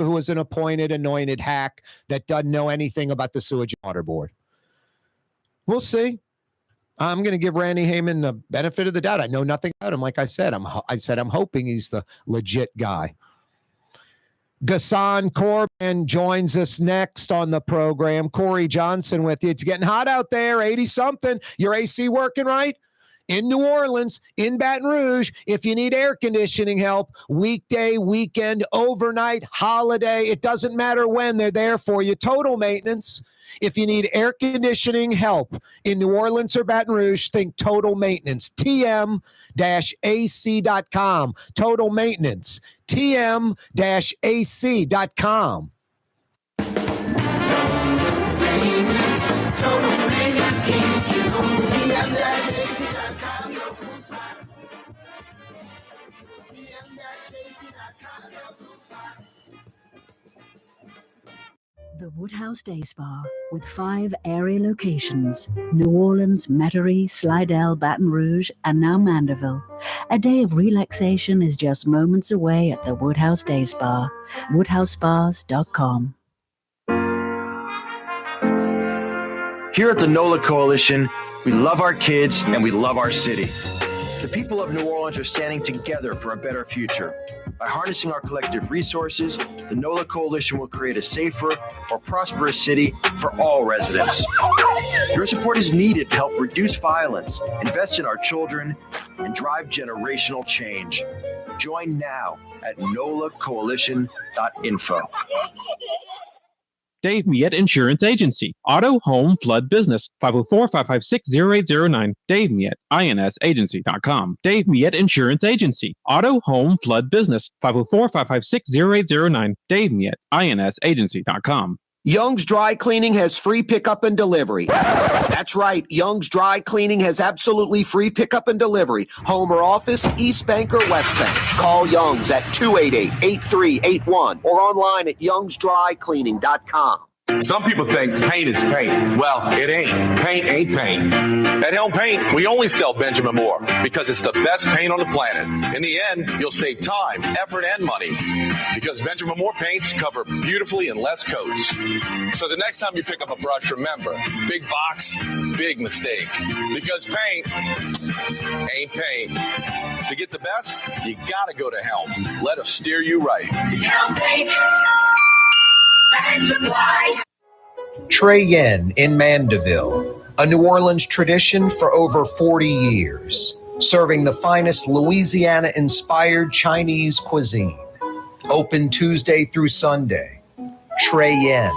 who is an anointed hack that doesn't know anything about the Sewage and Water Board. We'll see. I'm going to give Randy Heyman the benefit of the doubt. I know nothing about him. Like I said, I'm hoping he's the legit guy. Gassan Corbin joins us next on the program. Corey Johnson with you. It's getting hot out there, 80-something. Your AC working right? In New Orleans, in Baton Rouge, if you need air conditioning help, weekday, weekend, overnight, holiday, it doesn't matter when, they're there for you. Total Maintenance. If you need air conditioning help in New Orleans or Baton Rouge, think Total Maintenance. TM-AC.com. Total Maintenance. TM-AC.com. Total Maintenance. The Woodhouse Day Spa, with 5 area locations: New Orleans, Metairie, Slidell, Baton Rouge, and now Mandeville. A day of relaxation is just moments away at the Woodhouse Day Spa. WoodhouseSpas.com. Here at the NOLA Coalition, we love our kids and we love our city. The people of New Orleans are standing together for a better future. By harnessing our collective resources, the NOLA Coalition will create a safer, more prosperous city for all residents. Your support is needed to help reduce violence, invest in our children, and drive generational change. Join now at nolacoalition.info. Dave Miette Insurance Agency. Auto, home, flood, business. 504-556-0809. Dave Miette, INSagency.com. Dave Miette Insurance Agency. Auto, home, flood, business. 504-556-0809. Dave Miette, INSagency.com. Young's Dry Cleaning has free pickup and delivery. That's right. Young's Dry Cleaning has absolutely free pickup and delivery. Home or office, East Bank or West Bank. Call Young's at 288-8381 or online at youngsdrycleaning.com. Some people think paint is paint. Well, it ain't. Paint ain't paint. At Helm Paint, we only sell Benjamin Moore because it's the best paint on the planet. In the end, you'll save time, effort, and money because Benjamin Moore paints cover beautifully in less coats. So the next time you pick up a brush, remember, big box, big mistake. Because paint ain't paint. To get the best, you gotta go to Helm. Let us steer you right. Helm Paint. Trey Yen in Mandeville, a New Orleans tradition for over 40 years, serving the finest Louisiana-inspired Chinese cuisine. Open Tuesday through Sunday. Trey Yen.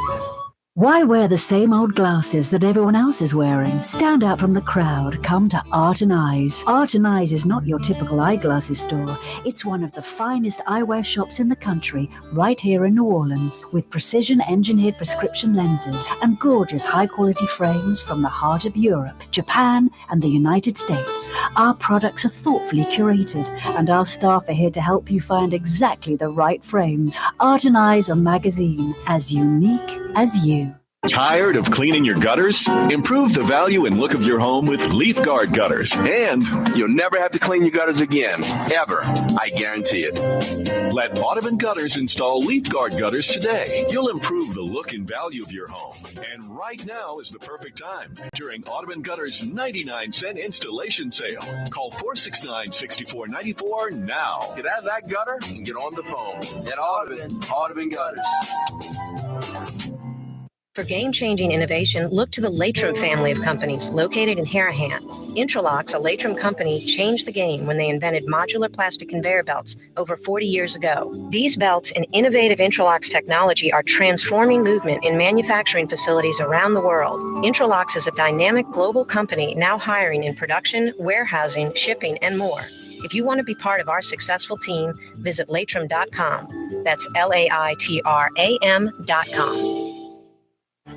Why wear the same old glasses that everyone else is wearing? Stand out from the crowd. Come to Art and Eyes. Art and Eyes is not your typical eyeglasses store. It's one of the finest eyewear shops in the country, right here in New Orleans, with precision-engineered prescription lenses and gorgeous high-quality frames from the heart of Europe, Japan, and the United States. Our products are thoughtfully curated, and our staff are here to help you find exactly the right frames. Art and Eyes, a magazine as unique as you. Tired of cleaning your gutters? Improve the value and look of your home with Leaf Guard gutters. And you'll never have to clean your gutters again. Ever. I guarantee it. Let Audubon Gutters install Leaf Guard gutters today. You'll improve the look and value of your home. And right now is the perfect time during Audubon Gutters' 99-cent installation sale. Call 469-6494 now. Get out of that gutter and get on the phone. At Audubon Gutters. For game-changing innovation, look to the Latrim family of companies located in Harahan. Intralocks, a Latrim company, changed the game when they invented modular plastic conveyor belts over 40 years ago. These belts and innovative Intralocks technology are transforming movement in manufacturing facilities around the world. Intralocks is a dynamic global company now hiring in production, warehousing, shipping, and more. If you want to be part of our successful team, visit Latrim.com. That's LAITRAM.com.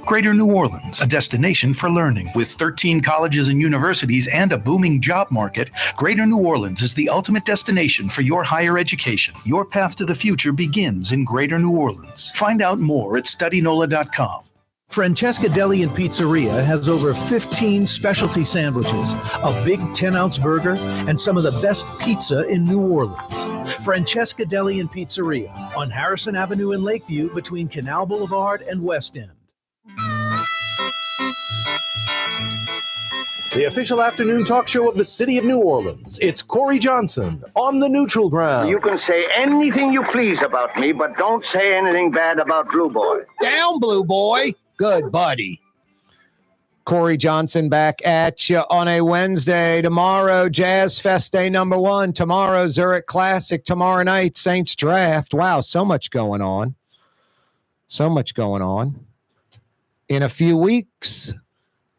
Greater New Orleans, a destination for learning. With 13 colleges and universities and a booming job market, Greater New Orleans is the ultimate destination for your higher education. Your path to the future begins in Greater New Orleans. Find out more at studynola.com. Francesca Deli and Pizzeria has over 15 specialty sandwiches, a big 10-ounce burger, and some of the best pizza in New Orleans. Francesca Deli and Pizzeria on Harrison Avenue in Lakeview between Canal Boulevard and West End. The official afternoon talk show of the city of New Orleans. It's Corey Johnson on the Neutral Ground. You can say anything you please about me, but don't say anything bad about Blue Boy. Down, Blue Boy. Good buddy. Corey Johnson back at you on a Wednesday. Tomorrow, Jazz Fest Day number 1. Tomorrow, Zurich Classic. Tomorrow night, Saints Draft. Wow, so much going on. So much going on. In a few weeks,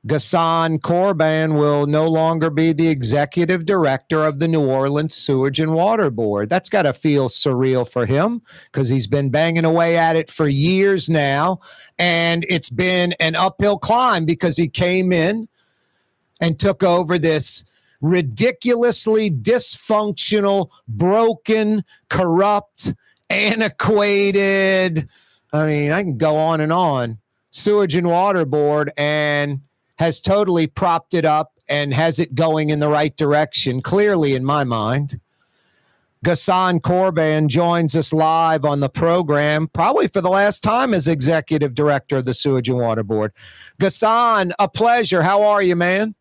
Ghassan Corban will no longer be the executive director of the New Orleans Sewage and Water Board. That's got to feel surreal for him because he's been banging away at it for years now. And it's been an uphill climb because he came in and took over this ridiculously dysfunctional, broken, corrupt, antiquated, I mean, I can go on, Sewage and Water Board, and has totally propped it up and has it going in the right direction, clearly in my mind. Ghassan Corban joins us live on the program, probably for the last time as executive director of the Sewage and Water Board. Ghassan, a pleasure. How are you, man?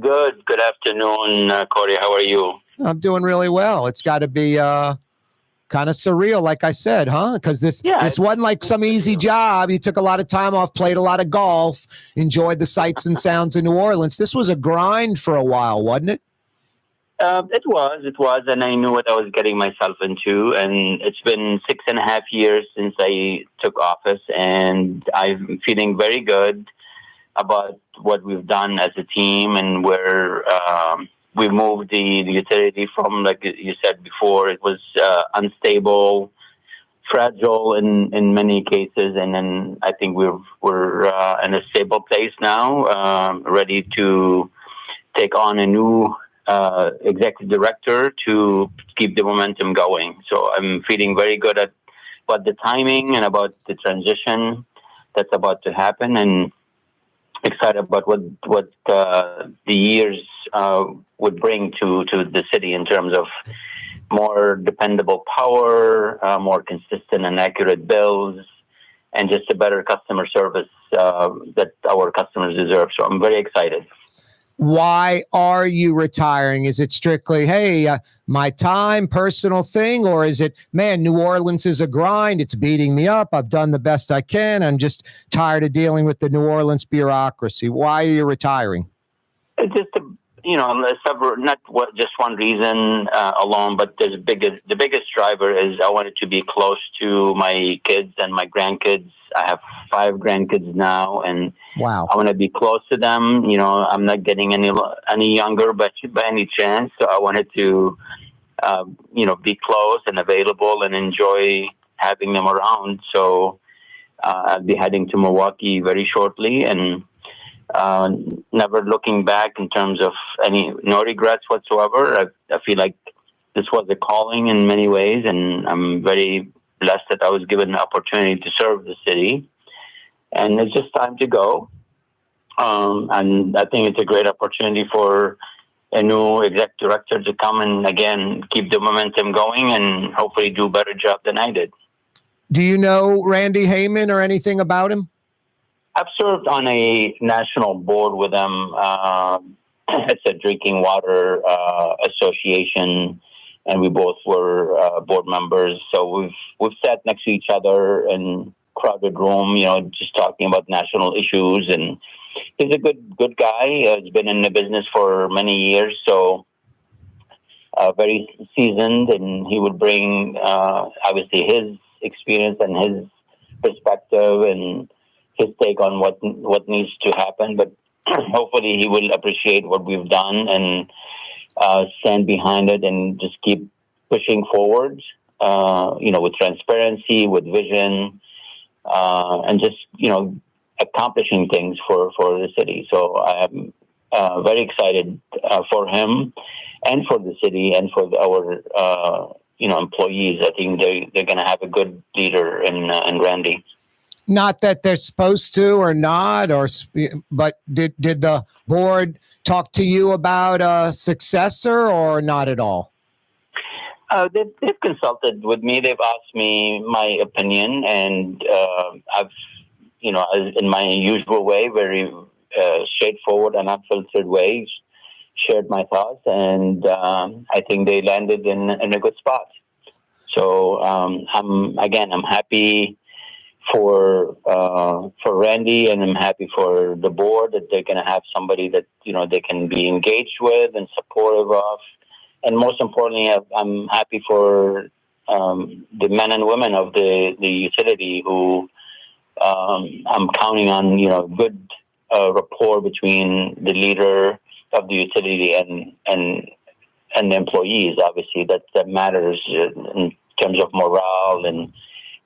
Good. Good afternoon, Corey. How are you? I'm doing really well. It's got to be kind of surreal, like I said, huh? Because this wasn't like some easy job. You took a lot of time off, played a lot of golf, enjoyed the sights and sounds of New Orleans. This was a grind for a while, wasn't it? It was, and I knew what I was getting myself into. And it's been 6.5 years since I took office, and I'm feeling very good about what we've done as a team and where we moved the utility from, like you said before, it was unstable, fragile in many cases, and then I think we're in a stable place now, ready to take on a new executive director to keep the momentum going. So I'm feeling very good about the timing and about the transition that's about to happen, and excited about what the years would bring to the city in terms of more dependable power, more consistent and accurate bills, and just a better customer service that our customers deserve. So I'm very excited. Why are you retiring? Is it strictly, hey, my time, personal thing? Or is it, man, New Orleans is a grind. It's beating me up. I've done the best I can. I'm just tired of dealing with the New Orleans bureaucracy. Why are you retiring? It's just, just one reason alone, but the biggest driver is I wanted to be close to my kids and my grandkids. I have 5 grandkids now, and wow, I want to be close to them. I'm not getting any younger, but by any chance. So I wanted to, be close and available and enjoy having them around. So I'll be heading to Milwaukee very shortly, and never looking back in terms of no regrets whatsoever. I feel like this was a calling in many ways, and I'm very blessed that I was given the opportunity to serve the city, and it's just time to go. And I think it's a great opportunity for a new exec director to come and again keep the momentum going and hopefully do a better job than I did. Do you know Randy Heyman or anything about him? I've served on a national board with him. It's a drinking water association, and we both were board members. So we've sat next to each other in crowded room, just talking about national issues. And he's a good guy. He's been in the business for many years, so very seasoned. And he would bring obviously his experience and his perspective and his take on what needs to happen. But hopefully he will appreciate what we've done and stand behind it and just keep pushing forward, with transparency, with vision, and just, accomplishing things for the city. So I'm very excited for him and for the city and for our, employees. I think they're going to have a good leader in Randy. Not that they're supposed to or not, but did the board talk to you about a successor or not at all? They've consulted with me. They've asked me my opinion, and I've, in my usual way, very straightforward and unfiltered way, shared my thoughts, and I think they landed in a good spot. So I'm happy for Randy, and I'm happy for the board that they're going to have somebody that they can be engaged with and supportive of, and most importantly, I'm happy for the men and women of the utility who I'm counting on good rapport between the leader of the utility and the employees. Obviously, that matters in terms of morale and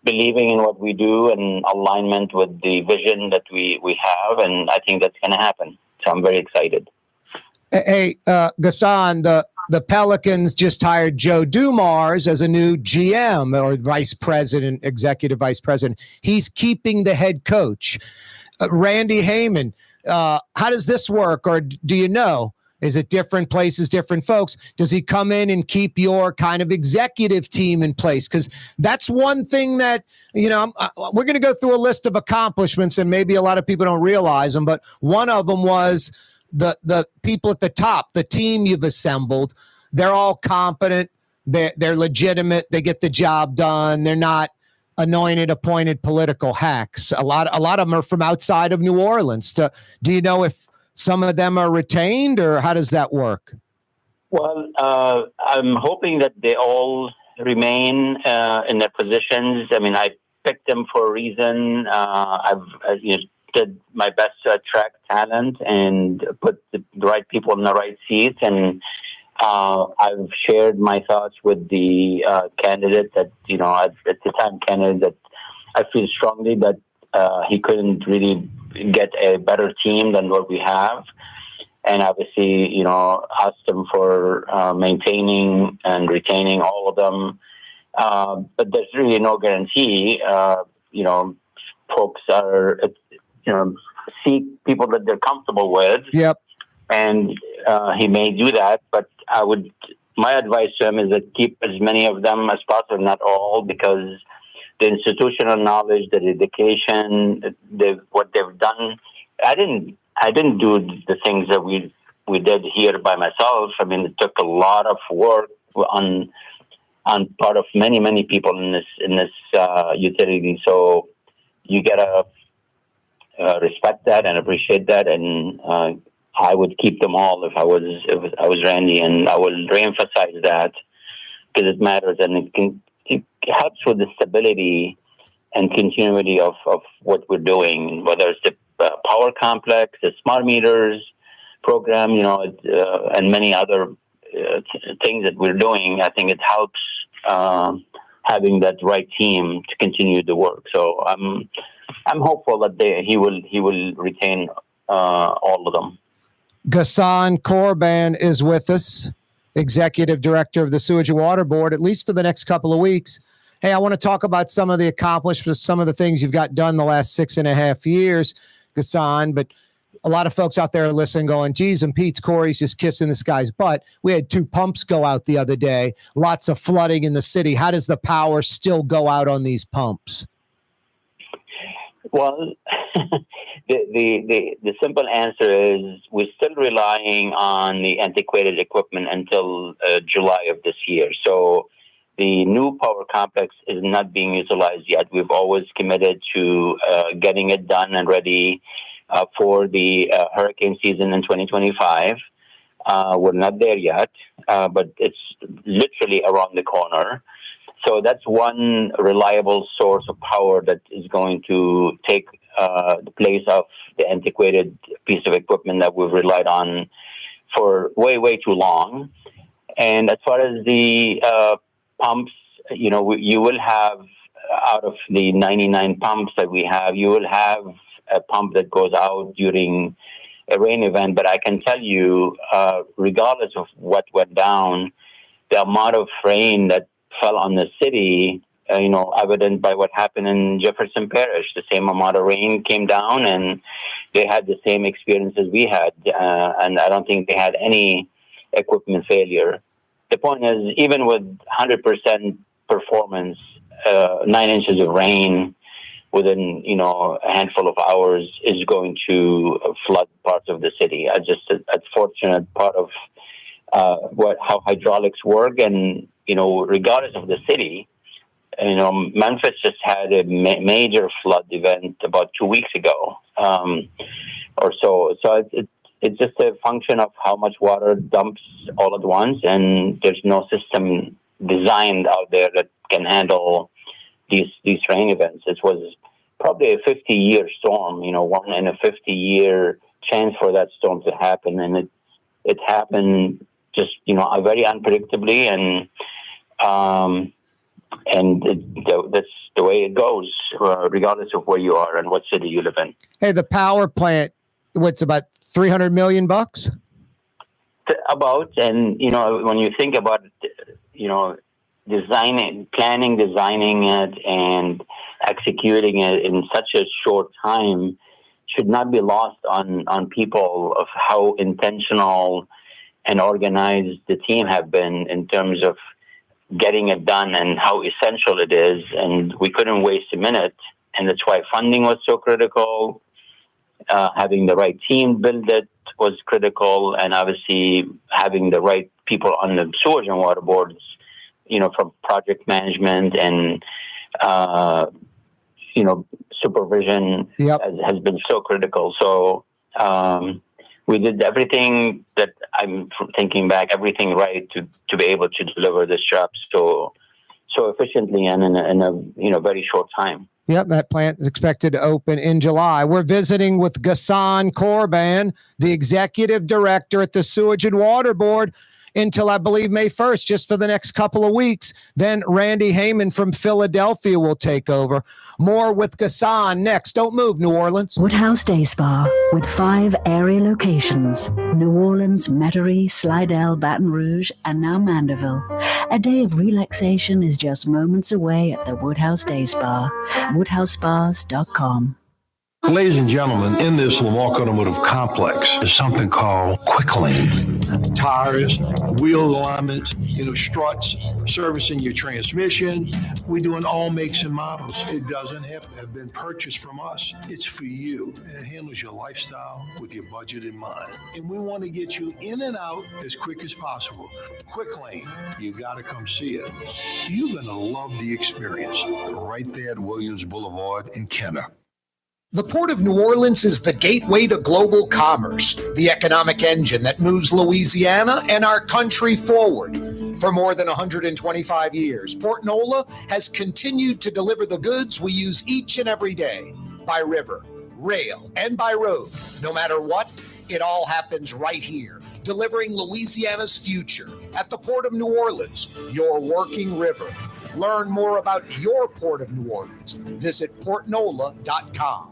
believing in what we do and alignment with the vision that we have, and I think that's going to happen. So I'm very excited. Hey, Ghassan, the Pelicans just hired Joe Dumars as a new GM or vice president, executive vice president. He's keeping the head coach. Randy Heyman, how does this work, or do you know? Is it different places, different folks? Does he come in and keep your kind of executive team in place? Because that's one thing that, we're going to go through a list of accomplishments, and maybe a lot of people don't realize them, but one of them was the people at the top, the team you've assembled. They're all competent. They're legitimate. They get the job done. They're not anointed, appointed political hacks. A lot of them are from outside of New Orleans. Do you know if some of them are retained, or how does that work? Well, I'm hoping that they all remain in their positions. I mean, I picked them for a reason. I've did my best to attract talent and put the right people in the right seats. And I've shared my thoughts with the candidate that, at the time candidate that I feel strongly that he couldn't really get a better team than what we have. And obviously, asked them for maintaining and retaining all of them. But there's really no guarantee. Folks are, seek people that they're comfortable with. Yep. And he may do that, but my advice to him is that keep as many of them as possible, not all, because the institutional knowledge, the dedication, what they've done. I didn't do the things that we did here by myself. I mean, it took a lot of work on part of many people in this utility. So you gotta respect that and appreciate that. And I would keep them all if I was Randy, and I will reemphasize that because it matters, and it helps with the stability and continuity of what we're doing, whether it's the power complex, the smart meters program, and many other things that we're doing. I think it helps having that right team to continue the work. So I'm hopeful that he will retain all of them. Ghassan Korban is with us, Executive Director of the Sewage and Water Board, at least for the next couple of weeks. Hey, I want to talk about some of the accomplishments, some of the things you've got done the last 6.5 years, Ghassan, but a lot of folks out there are listening going, geez, and Pete's Corey's just kissing this guy's butt. We had 2 pumps go out the other day, lots of flooding in the city. How does the power still go out on these pumps? Well, the simple answer is we're still relying on the antiquated equipment until July of this year. So the new power complex is not being utilized yet. We've always committed to getting it done and ready for the hurricane season in 2025. We're not there yet, but it's literally around the corner. So that's one reliable source of power that is going to take the place of the antiquated piece of equipment that we've relied on for way too long. And as far as the pumps, you will have, out of the 99 pumps that we have, you will have a pump that goes out during a rain event. But I can tell you, regardless of what went down, the amount of rain that fell on the city evident by what happened in Jefferson Parish. The same amount of rain came down, and they had the same experience as we had. And I don't think they had any equipment failure. The point is, even with 100% performance, 9 inches of rain within, a handful of hours is going to flood parts of the city. Just a fortunate part of how hydraulics work, and regardless of the city. Memphis just had a major flood event about 2 weeks ago, or so. So it's just a function of how much water dumps all at once, and there's no system designed out there that can handle these rain events. It was probably a 50-year storm, 1 in a 50-year chance for that storm to happen, and it happened just very unpredictably, and that's the way it goes, regardless of where you are and what city you live in. Hey, the power plant, what's about $300 million? About, and when you think about planning, designing it, and executing it in such a short time, should not be lost on people of how intentional and organized the team have been in terms of getting it done and how essential it is. And we couldn't waste a minute. And that's why funding was so critical. Having the right team build it was critical. And obviously having the right people on the sewage and water boards, from project management and, supervision has been so critical. So, we did everything that I'm thinking back, everything right to be able to deliver this job so efficiently and in a very short time. Yep, that plant is expected to open in July. We're visiting with Ghassan Korban, the executive director at the Sewage and Water Board, until I believe May 1st, just for the next couple of weeks. Then Randy Heyman from Philadelphia will take over. More with Ghassan next. Don't move, New Orleans. Woodhouse Day Spa with 5 area locations: New Orleans, Metairie, Slidell, Baton Rouge, and now Mandeville. A day of relaxation is just moments away at the Woodhouse Day Spa. WoodhouseSpas.com. Ladies and gentlemen, in this Lamar Automotive Complex is something called Quick Lane. Tires, wheel alignments, struts, servicing your transmission. We're doing all makes and models. It doesn't have to have been purchased from us. It's for you. It handles your lifestyle with your budget in mind. And we want to get you in and out as quick as possible. Quick Lane, you got to come see it. You're going to love the experience right there at Williams Boulevard in Kenner. The Port of New Orleans is the gateway to global commerce, the economic engine that moves Louisiana and our country forward. For more than 125 years, Port Nola has continued to deliver the goods we use each and every day, by river, rail, and by road. No matter what, it all happens right here, delivering Louisiana's future at the Port of New Orleans, your working river. Learn more about your Port of New Orleans. Visit portnola.com.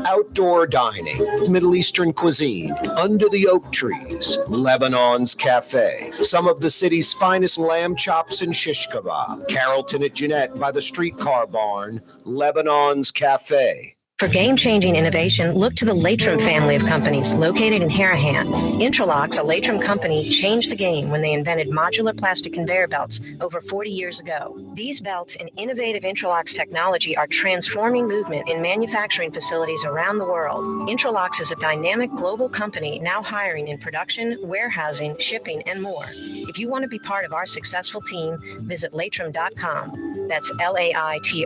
Outdoor dining, Middle Eastern cuisine, under the oak trees, Lebanon's Cafe, some of the city's finest lamb chops and shish kebab, Carrollton at Jeanette by the streetcar barn, Lebanon's Cafe. For game-changing innovation, look to the Latrim family of companies located in Harahan. Interlocks, a Latrim company, changed the game when they invented modular plastic conveyor belts over 40 years ago. These belts and innovative Interlocks technology are transforming movement in manufacturing facilities around the world. Interlocks is a dynamic global company now hiring in production, warehousing, shipping, and more. If you want to be part of our successful team, visit Latrim.com. That's LAITRAM.com.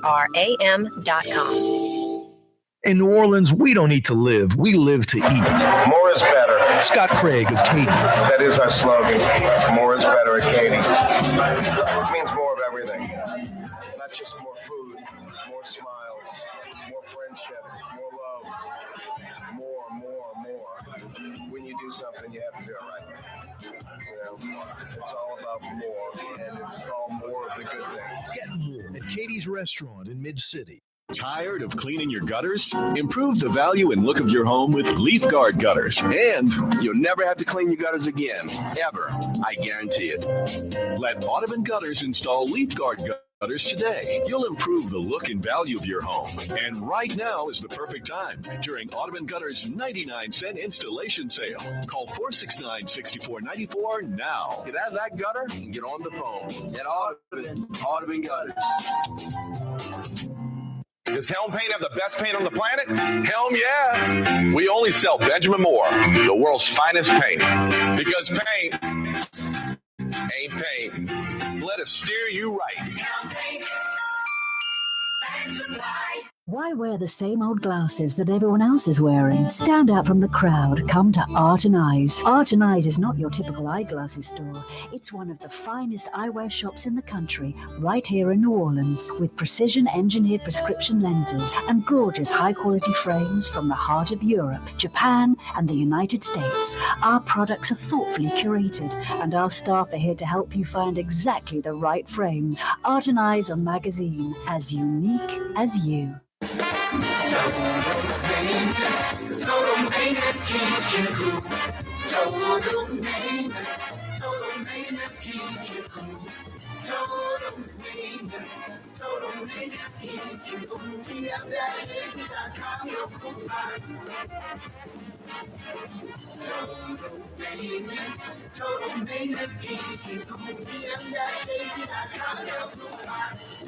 In New Orleans, we don't eat to live. We live to eat. More is better. Scott Craig of Katie's. That is our slogan. More is better at Katie's. It means more of everything. Not just more food, more smiles, more friendship, more love. More. When you do something, you have to do it right. It's all about more, and it's all more of the good things. Get more at Katie's Restaurant in Mid-City. Tired of cleaning your gutters? Improve the value and look of your home with Leaf Guard gutters. And you'll never have to clean your gutters again, ever. I guarantee it. Let Audubon Gutters install Leaf Guard Gutters today. You'll improve the look and value of your home. And right now is the perfect time during Audubon Gutters 99-cent installation sale. Call 469-6494 now. Get out of that gutter and get on the phone. Get Audubon Gutters. Does Helm Paint have the best paint on the planet? Helm, yeah. We only sell Benjamin Moore, the world's finest paint. Because paint ain't paint. Let us steer you right. Helm Paint. Why wear the same old glasses that everyone else is wearing? Stand out from the crowd. Come to Art and Eyes. Art and Eyes is not your typical eyeglasses store. It's one of the finest eyewear shops in the country, right here in New Orleans, with precision-engineered prescription lenses and gorgeous high-quality frames from the heart of Europe, Japan, and the United States. Our products are thoughtfully curated, and our staff are here to help you find exactly the right frames. Art and Eyes on magazine, as unique as you. Total maintenance keeps you cool. Total maintenance keeps you cool. Total maintenance keeps you cool. TM-AC.com, your cool spots. Total maintenance keeps you cool. TM-AC.com, your cool spots.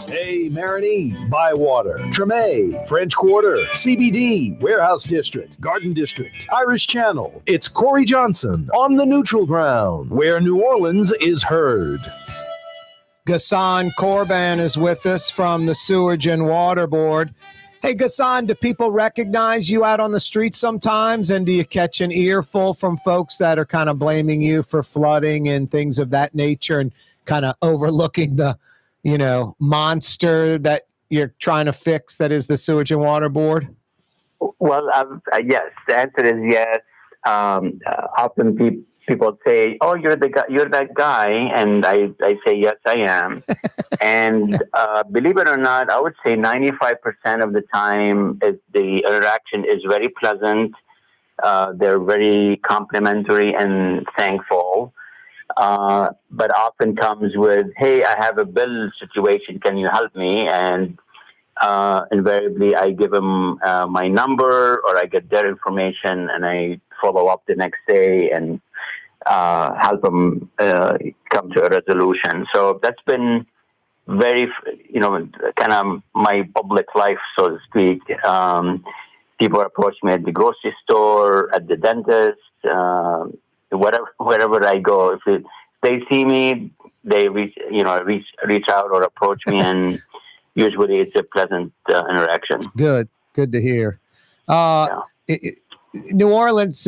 Hey, Marigny, Bywater, Treme, French Quarter, CBD, Warehouse District, Garden District, Irish Channel. It's Corey Johnson on the neutral ground, where New Orleans is heard. Ghassan Corban is with us from the Sewage and Water Board. Hey, Ghassan, do people recognize you out on the street sometimes? And do you catch an earful from folks that are kind of blaming you for flooding and things of that nature and kind of overlooking the monster that you're trying to fix, that is the Sewage and Water Board? Well, yes. The answer is yes. Often people say, "Oh, you're that guy," and I say, "Yes, I am." And believe it or not, I would say 95% of the time, the interaction is very pleasant. They're very complimentary and thankful. But often comes with, "Hey, I have a bill situation. Can you help me?" And invariably, I give them my number, or I get their information, and I follow up the next day and help them come to a resolution. So that's been very, kind of my public life, so to speak. People approach me at the grocery store, at the dentist. Wherever I go, if they see me, they reach out or approach me, and usually it's a pleasant interaction. Good to hear. New Orleans,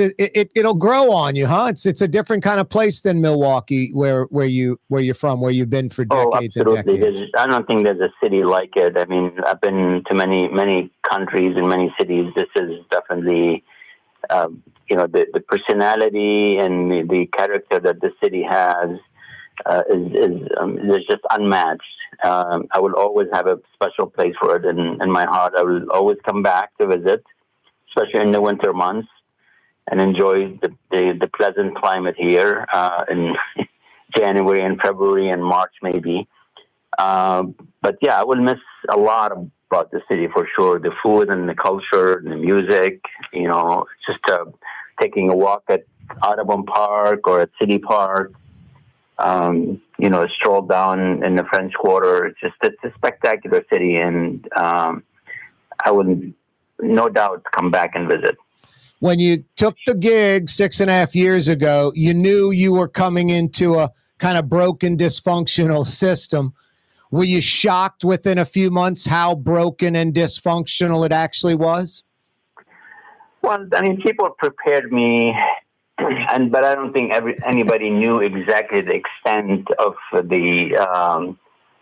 it'll grow on you, huh? It's a different kind of place than Milwaukee, where you're from, where you've been for decades and decades. I don't think there's a city like it. I mean, I've been to many countries and many cities. This is definitely. The personality and the character that the city has is just unmatched. I will always have a special place for it in my heart. I will always come back to visit, especially in the winter months, and enjoy the pleasant climate here in January and February and March maybe. But yeah, I will miss a lot about the city for sure. The food and the culture and the music, just taking a walk at Audubon Park or at City Park, a stroll down in the French Quarter. It's a spectacular city, and I would no doubt come back and visit. When you took the gig 6.5 years ago, you knew you were coming into a kind of broken, dysfunctional system. Were you shocked within a few months how broken and dysfunctional it actually was? Well, I mean, people prepared me, but I don't think anybody knew exactly the extent of the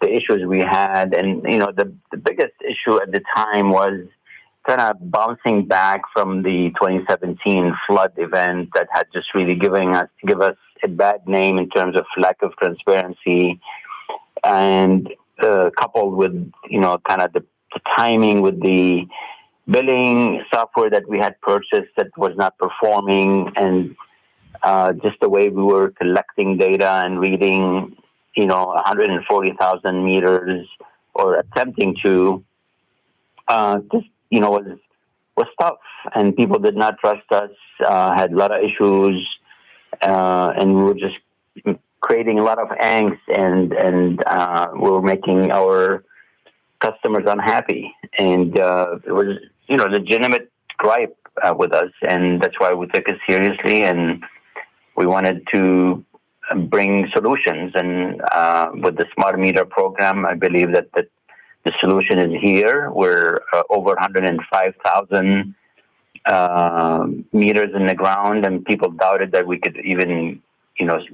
issues we had. And, the biggest issue at the time was kind of bouncing back from the 2017 flood event that had just really give us a bad name in terms of lack of transparency. And coupled with, kind of the timing with the billing software that we had purchased that was not performing. And just the way we were collecting data and reading, 140,000 meters or attempting to, was tough. And people did not trust us, had a lot of issues, and we were just creating a lot of angst, and we were making our customers unhappy. And it was, legitimate gripe with us, and that's why we took it seriously, and we wanted to bring solutions. And with the smart meter program, I believe that the solution is here. We're over 105,000 meters in the ground, and people doubted that we could even,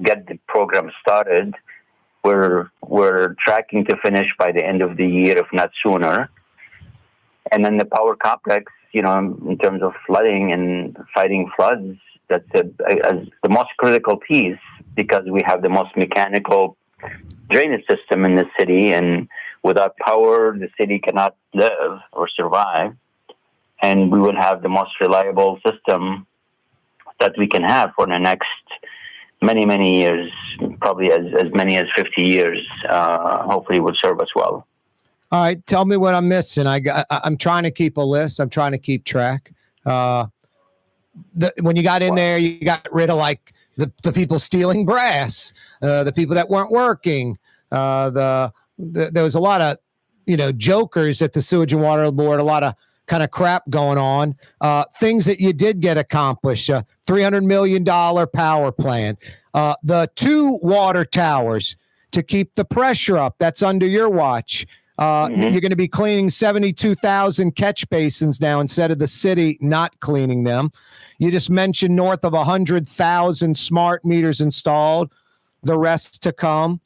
get the program started. We're tracking to finish by the end of the year, if not sooner. And then the power complex, in terms of flooding and fighting floods, that's the most critical piece, because we have the most mechanical drainage system in the city, and without power, the city cannot live or survive. And we will have the most reliable system that we can have for the next many, many years, probably as many as 50 years, hopefully will serve us well. All right, tell me what I'm missing. I'm trying to keep a list. I'm trying to keep track. When you got in there, you got rid of like the people stealing brass, the people that weren't working. There was a lot of jokers at the Sewage and Water Board. A lot of kind of crap going on. Things that you did get accomplished. $300 million power plant. The 2 water towers to keep the pressure up. That's under your watch. You're going to be cleaning 72,000 catch basins now instead of the city not cleaning them. You just mentioned north of 100,000 smart meters installed, the rest to come.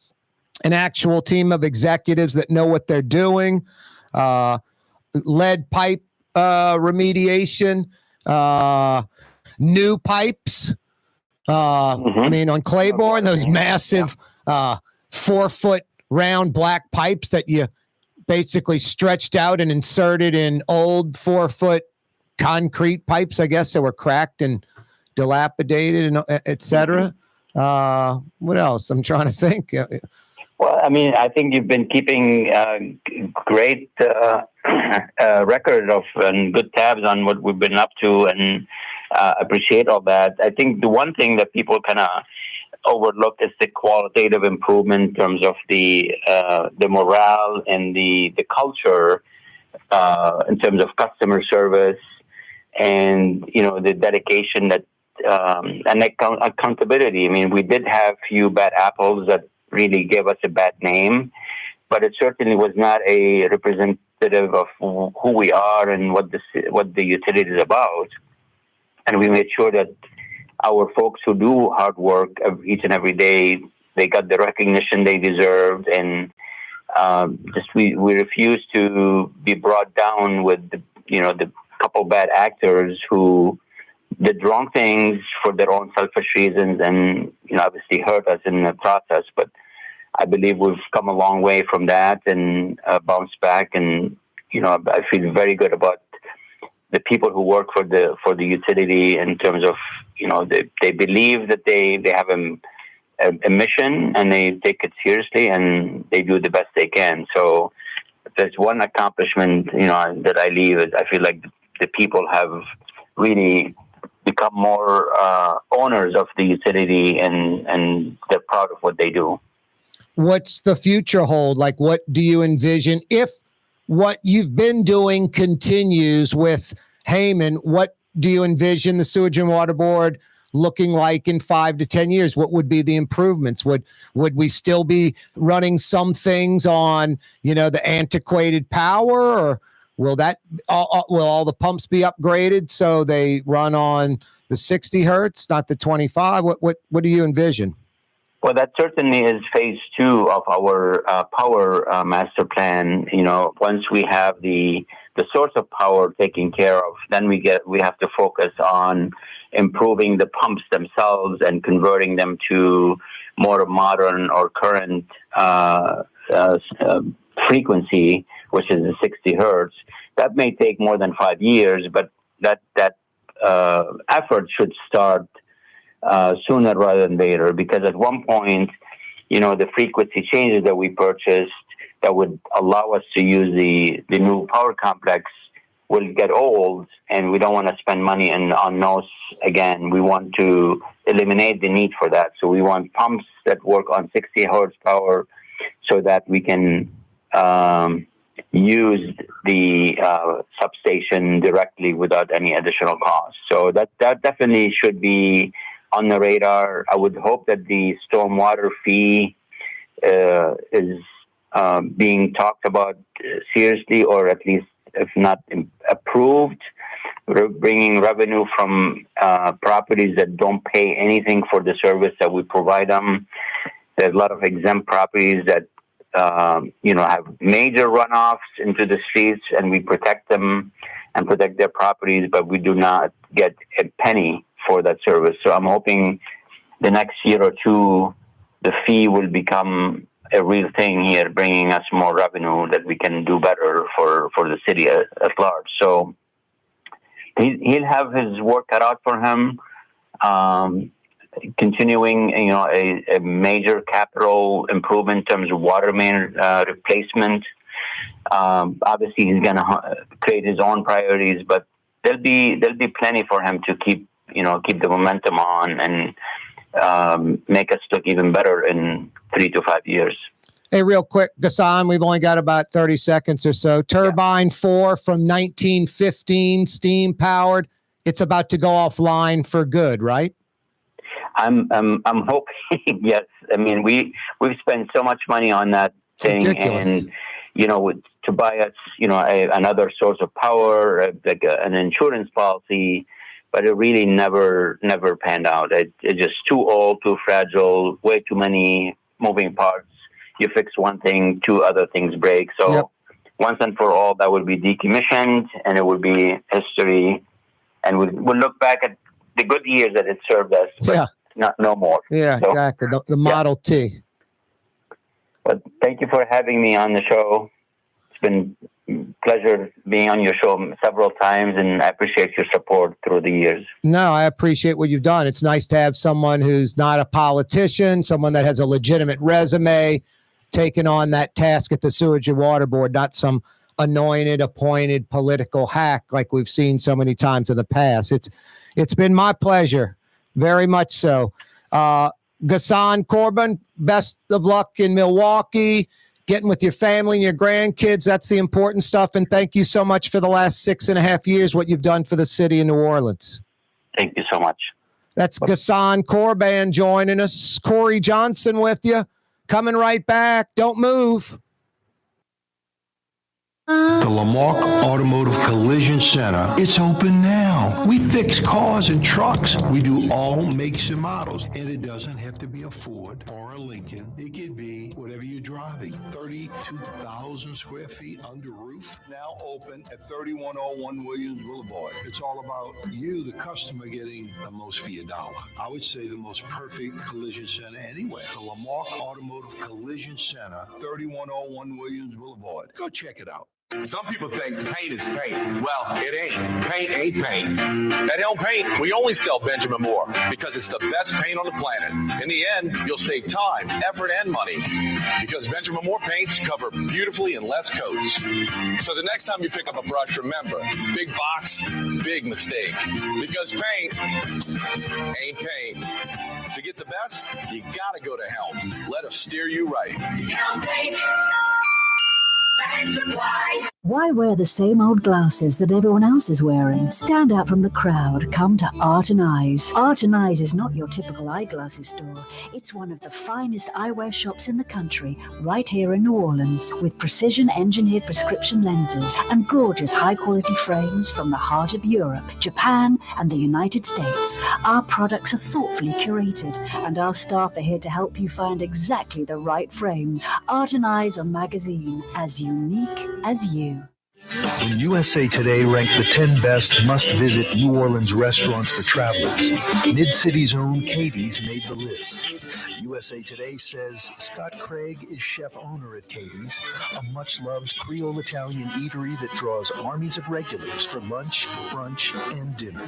An actual team of executives that know what they're doing. Lead pipe remediation, new pipes. I mean, on Claiborne, those massive 4-foot round black pipes that you basically stretched out and inserted in old 4-foot concrete pipes, I guess, that were cracked and dilapidated, and et cetera. What else? I'm trying to think. Well, I mean, I think you've been keeping great record of and good tabs on what we've been up to, and appreciate all that. I think the one thing that people kind of overlook is the qualitative improvement in terms of the morale and the culture in terms of customer service, and the dedication that and accountability. I mean, we did have few bad apples that really gave us a bad name, but it certainly was not a representative of who we are and what the utility is about. And we made sure that our folks who do hard work each and every day, they got the recognition they deserved, and we refuse to be brought down with the couple bad actors who did wrong things for their own selfish reasons, and obviously hurt us in the process. But I believe we've come a long way from that and bounced back, and I feel very good about the people who work for the utility in terms of they believe that they have a mission, and they take it seriously, and they do the best they can. So if there's one accomplishment that I leave, is I feel like the people have really become more owners of the utility, and they're proud of what they do. What's the future hold? Like, what do you envision if what you've been doing continues with Heyman? What do you envision the Sewage and Water Board looking like in 5 to 10 years? What would be the improvements? Would we still be running some things on, the antiquated power, or will all the pumps be upgraded so they run on the 60 hertz, not the 25? What do you envision? Well, that certainly is phase 2 of our power master plan. Once we have the source of power taken care of, then we have to focus on improving the pumps themselves and converting them to more modern or current frequency, which is the 60 hertz. That may take more than 5 years, but that effort should start sooner rather than later, because at one point, the frequency changes that we purchased that would allow us to use the new power complex will get old, and we don't want to spend money on those again. We want to eliminate the need for that. So we want pumps that work on 60 horsepower so that we can use the substation directly without any additional cost. So that definitely should be on the radar. I would hope that the stormwater fee is being talked about seriously, or at least, if not approved, bringing revenue from properties that don't pay anything for the service that we provide them. There's a lot of exempt properties that have major runoffs into the streets, and we protect them and protect their properties, but we do not get a penny for that service. So I'm hoping the next year or two, the fee will become a real thing here, bringing us more revenue that we can do better for the city at large. So he'll have his work cut out for him. Continuing, a major capital improvement in terms of water main replacement. Obviously, he's going to create his own priorities, but there'll be plenty for him to keep the momentum on and make us look even better in 3 to 5 years. Hey, real quick, Ghassan, we've only got about 30 seconds or so. Turbine 4 from 1915, steam powered. It's about to go offline for good, right? I'm hoping, yes. I mean, we've spent so much money on that thing, ridiculous. And to buy us, another source of power, like an insurance policy, but it really never panned out. It's just too old, too fragile, way too many moving parts. You fix one thing, 2 other things break. So once and for all, that will be decommissioned, and it will be history, and we'll look back at the good years that it served us. But no more. Yeah, so, exactly. The Model T. But thank you for having me on the show. It's been a pleasure being on your show several times, and I appreciate your support through the years. No, I appreciate what you've done. It's nice to have someone who's not a politician, someone that has a legitimate resume, taking on that task at the Sewage and Water Board, not some anointed, appointed political hack like we've seen so many times in the past. It's been my pleasure. Very much so. Ghassan Corbin, best of luck in Milwaukee, getting with your family and your grandkids. That's the important stuff. And thank you so much for the last 6.5 years, what you've done for the city of New Orleans. Thank you so much. That's Ghassan Corbin joining us. Corey Johnson with you. Coming right back. Don't move. The Lamarck Automotive Collision Center. It's open now. We fix cars and trucks. We do all makes and models. And it doesn't have to be a Ford or a Lincoln. It could be whatever you're driving. 32,000 square feet under roof. Now open at 3101 Williams Boulevard. It's all about you, the customer, getting the most for your dollar. I would say the most perfect collision center anywhere. The Lamarck Automotive Collision Center, 3101 Williams Boulevard. Go check it out. Some people think paint is paint. Well, it ain't. Paint ain't paint. At Helm Paint, we only sell Benjamin Moore because it's the best paint on the planet. In the end, you'll save time, effort, and money because Benjamin Moore paints cover beautifully in less coats. So the next time you pick up a brush, remember, big box, big mistake. Because paint ain't paint. To get the best, you gotta go to Helm. Let us steer you right. Helm Paint. Why wear the same old glasses that everyone else is wearing? Stand out from the crowd. Come to Art and Eyes. Art and Eyes is not your typical eyeglasses store. It's one of the finest eyewear shops in the country, right here in New Orleans, with precision-engineered prescription lenses and gorgeous high-quality frames from the heart of Europe, Japan, and the United States. Our products are thoughtfully curated, and our staff are here to help you find exactly the right frames. Art and Eyes are magazine, as unique as you. When USA Today ranked the 10 best must-visit New Orleans restaurants for travelers, Mid-City's own Katie's made the list. USA Today says Scott Craig is chef-owner at Katie's, a much-loved Creole Italian eatery that draws armies of regulars for lunch, brunch, and dinner.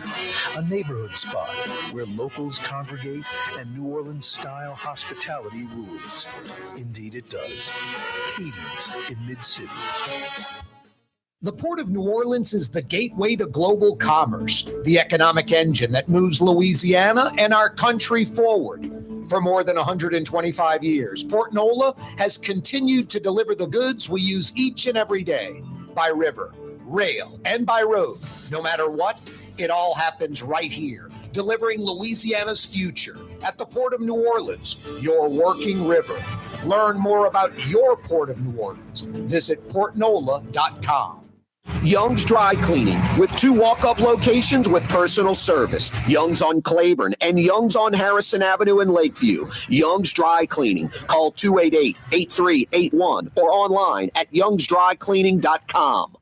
A neighborhood spot where locals congregate and New Orleans-style hospitality rules. Indeed it does. Katie's in Mid-City. The Port of New Orleans is the gateway to global commerce, the economic engine that moves Louisiana and our country forward. For more than 125 years, Port Nola has continued to deliver the goods we use each and every day, by river, rail, and by road. No matter what, it all happens right here, delivering Louisiana's future at the Port of New Orleans, your working river. Learn more about your Port of New Orleans. Visit portnola.com. Young's Dry Cleaning, with 2 walk-up locations with personal service. Young's on Claiborne and Young's on Harrison Avenue in Lakeview. Young's Dry Cleaning. Call 288-8381 or online at youngsdrycleaning.com.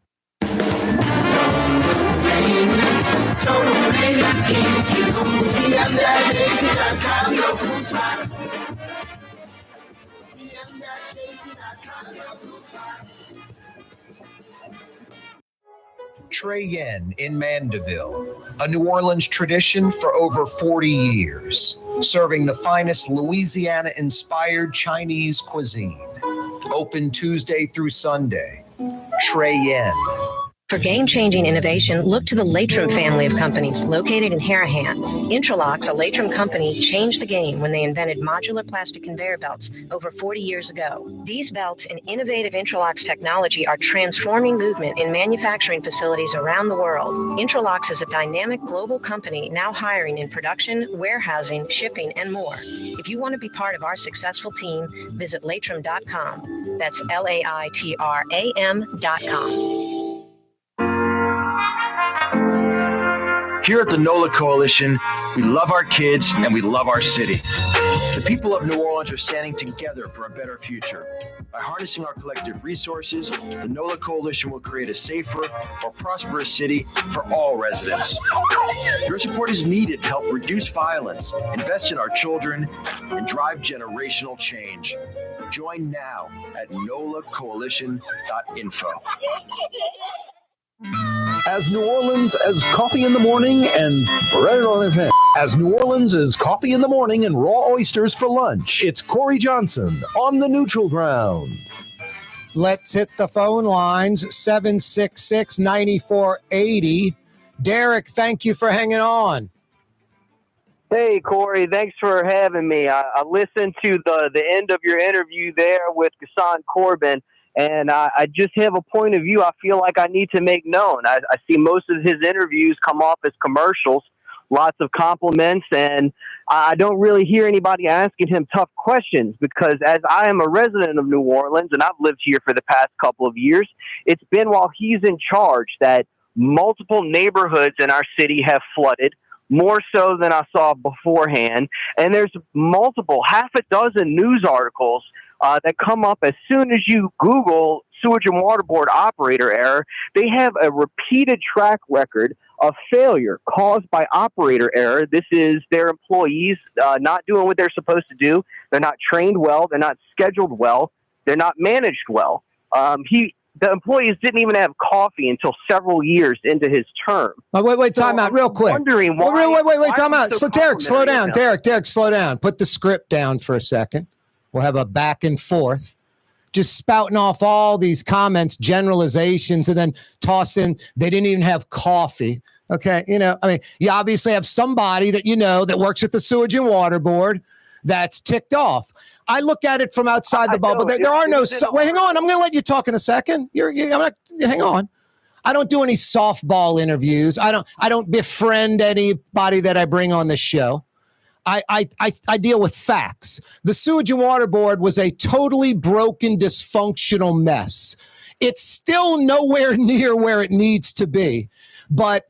Trey Yen in Mandeville, a New Orleans tradition for over 40 years, serving the finest Louisiana-inspired Chinese cuisine. Open Tuesday through Sunday. Trey Yen. For game-changing innovation, look to the Latrim family of companies located in Harahan. Intralocks, a Latrim company, changed the game when they invented modular plastic conveyor belts over 40 years ago. These belts and innovative Intralocks technology are transforming movement in manufacturing facilities around the world. Intralocks is a dynamic global company now hiring in production, warehousing, shipping, and more. If you want to be part of our successful team, visit latrim.com. That's LAITRAM.com. Here at the NOLA Coalition, we love our kids and we love our city. The people of New Orleans are standing together for a better future. By harnessing our collective resources, the NOLA Coalition will create a safer, more prosperous city for all residents. Your support is needed to help reduce violence, invest in our children, and drive generational change. Join now at nolacoalition.info. As New Orleans as coffee in the morning and as New Orleans as coffee in the morning and raw oysters for lunch. It's Corey Johnson on the neutral ground. Let's hit the phone lines, 766-9480. Derek, thank you for hanging on. Hey, Corey, thanks for having me. I listened to the end of your interview there with Ghassan Corbin, and I just have a point of view I feel like I need to make known. I see most of his interviews come off as commercials, lots of compliments, and I don't really hear anybody asking him tough questions because as I am a resident of New Orleans, and I've lived here for the past couple of years, it's been while he's in charge that multiple neighborhoods in our city have flooded, more so than I saw beforehand. And there's half a dozen news articles that come up as soon as you Google sewage and water board operator error. They have a repeated track record of failure caused by operator error. This is their employees not doing what they're supposed to do. They're not trained well. They're not scheduled well. They're not managed well. The employees didn't even have coffee until several years into his term. Wait, time out real quick. Wondering why, wait, time out. So Derek, slow down. Derek, slow down. Put the script down for a second. We'll have a back and forth. Just spouting off all these comments, generalizations, and then toss in, they didn't even have coffee. Okay. You obviously have somebody that that works at the Sewage and Water Board that's ticked off. I look at it from outside the bubble. There are no. Wait, hang on. I'm going to let you talk in a second. Hang on. I don't do any softball interviews. I don't befriend anybody that I bring on the show. I deal with facts. The Sewage and Water Board was a totally broken, dysfunctional mess. It's still nowhere near where it needs to be, but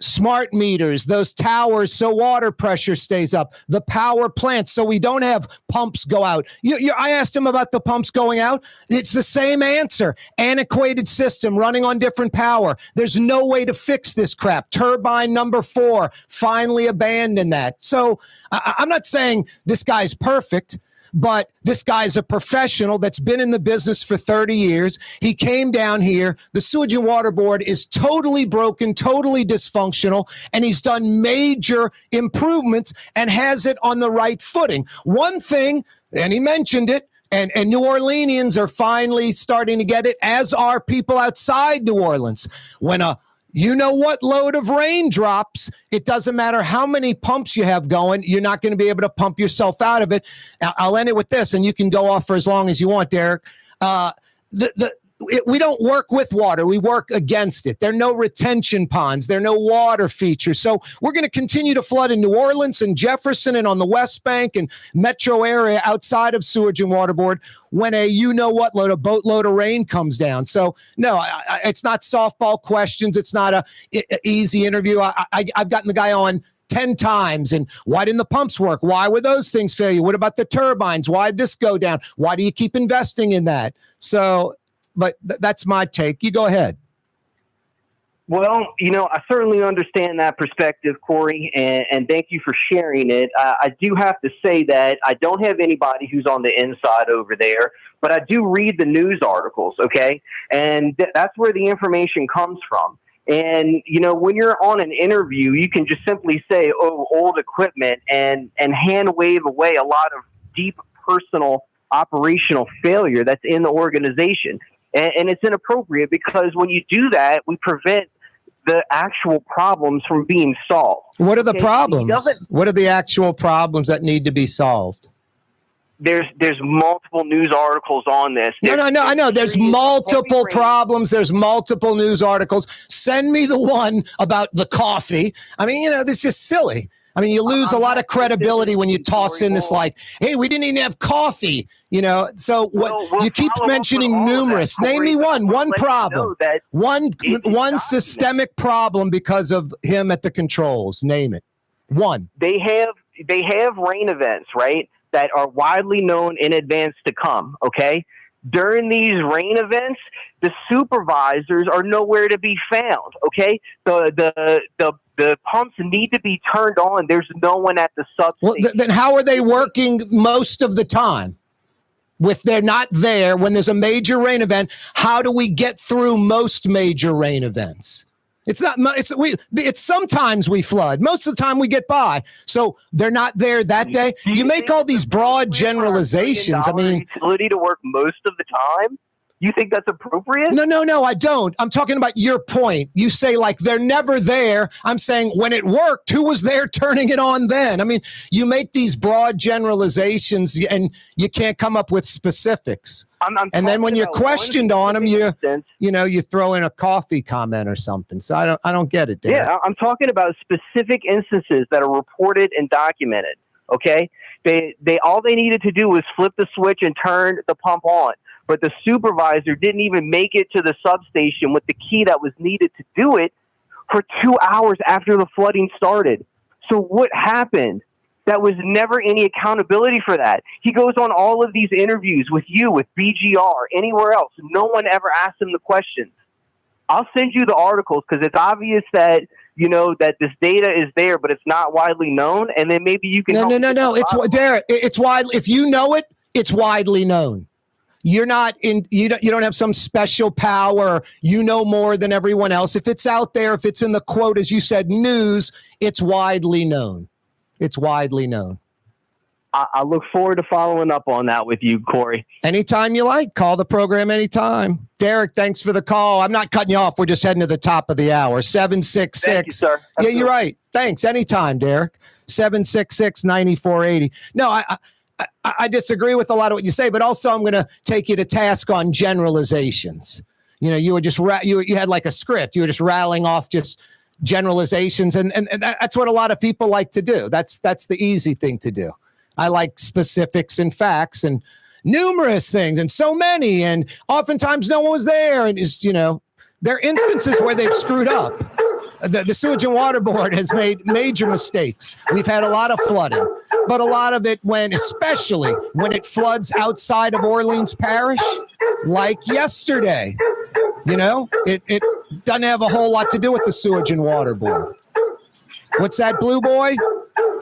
smart meters, those towers so water pressure stays up, the power plants so we don't have pumps go out. I asked him about the pumps going out. It's the same answer. Antiquated system running on different power. There's no way to fix this crap. Turbine number 4, finally abandoned that. So I'm not saying this guy's perfect, but this guy's a professional that's been in the business for 30 years. He came down here. The Sewage and Water Board is totally broken, totally dysfunctional, and he's done major improvements and has it on the right footing. One thing, and he mentioned it, and New Orleanians are finally starting to get it, as are people outside New Orleans. When a load of rain drops, it doesn't matter how many pumps you have going, you're not going to be able to pump yourself out of it. I'll end it with this, and you can go off for as long as you want, Derek. We don't work with water. We work against it. There are no retention ponds. There are no water features. So we're going to continue to flood in New Orleans and Jefferson and on the West Bank and metro area outside of Sewage and Water Board when a boatload of rain comes down. So, no, it's not softball questions. It's not a easy interview. I've gotten the guy on 10 times. And why didn't the pumps work? Why were those things failure? What about the turbines? Why did this go down? Why do you keep investing in that? So, but that's my take. You go ahead. Well, I certainly understand that perspective, Corey, and thank you for sharing it. I do have to say that I don't have anybody who's on the inside over there, but I do read the news articles, okay? And that's where the information comes from. And, when you're on an interview, you can just simply say, oh, old equipment, and hand wave away a lot of deep personal operational failure that's in the organization. And it's inappropriate because when you do that, we prevent the actual problems from being solved. What are the problems? What are the actual problems that need to be solved? There's multiple news articles on this. No, I know. There's multiple problems. There's multiple news articles. Send me the one about the coffee. I mean, this is silly. I mean, you lose a lot of credibility when you toss in this like, hey, we didn't even have coffee, So you keep mentioning numerous. Name me one problem, one systemic problem because of him at the controls. Name it. One. They have rain events, right, that are widely known in advance to come, okay? During these rain events, the supervisors are nowhere to be found, okay? The pumps need to be turned on. There's no one at the substation. Well, then how are they working most of the time? If they're not there when there's a major rain event, how do we get through most major rain events? It's sometimes we flood. Most of the time we get by. So they're not there that day. You make all these broad generalizations. I mean, utility to work most of the time. You think that's appropriate? No, I don't. I'm talking about your point. You say like they're never there. I'm saying when it worked, who was there turning it on then? I mean, you make these broad generalizations and you can't come up with specifics. And then when you're questioned on them, you throw in a coffee comment or something. So I don't get it, Derek. Yeah, I'm talking about specific instances that are reported and documented. Okay, they all they needed to do was flip the switch and turn the pump on. But the supervisor didn't even make it to the substation with the key that was needed to do it for 2 hours after the flooding started. So what happened? That was never any accountability for that. He goes on all of these interviews with you, with BGR, anywhere else. No one ever asked him the questions. I'll send you the articles because it's obvious that, that this data is there, but it's not widely known. And then maybe you can. No. It's Derek. It's wide. If you know it, it's widely known. You're not in. You don't have some special power. You know more than everyone else. If it's out there, if it's in the quote, as you said, news, it's widely known. It's widely known. I look forward to following up on that with you, Corey. Anytime you like, call the program anytime. Derek, thanks for the call. I'm not cutting you off. We're just heading to the top of the hour. 766. Thank you, sir. Yeah, you're right. Thanks. Anytime, Derek. 766-9480. No, I disagree with a lot of what you say, but also I'm going to take you to task on generalizations. You were just you had like a script. You were just rattling off just generalizations, and that's what a lot of people like to do. That's the easy thing to do. I like specifics and facts and numerous things and so many, and oftentimes no one was there, and there are instances where they've screwed up. The Sewage and Water Board has made major mistakes. We've had a lot of flooding, but a lot of it especially when it floods outside of Orleans Parish, like yesterday. You know, it doesn't have a whole lot to do with the Sewage and Water Board. What's that, Blue Boy?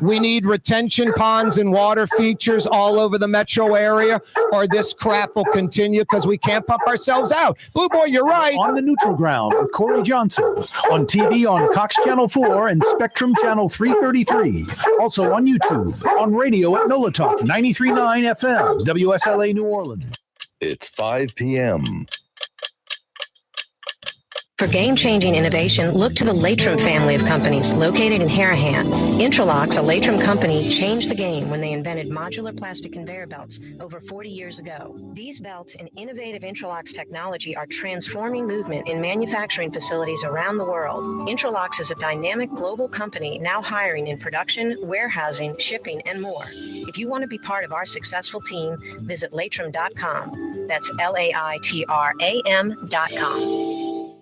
We need retention ponds and water features all over the metro area, or this crap will continue because we can't pump ourselves out. Blue Boy, you're right. On the Neutral Ground with Corey Johnson. On TV on Cox Channel 4 and Spectrum Channel 333. Also on YouTube. On radio at NOLA Talk 93.9 FM, WSLA New Orleans. It's 5 p.m. For game-changing innovation, look to the Latrim family of companies located in Harahan. Intralox, a Latrim company, changed the game when they invented modular plastic conveyor belts over 40 years ago. These belts and innovative Intralox technology are transforming movement in manufacturing facilities around the world. Intralox is a dynamic global company now hiring in production, warehousing, shipping, and more. If you want to be part of our successful team, visit Latrim.com. That's LAITRAM.com.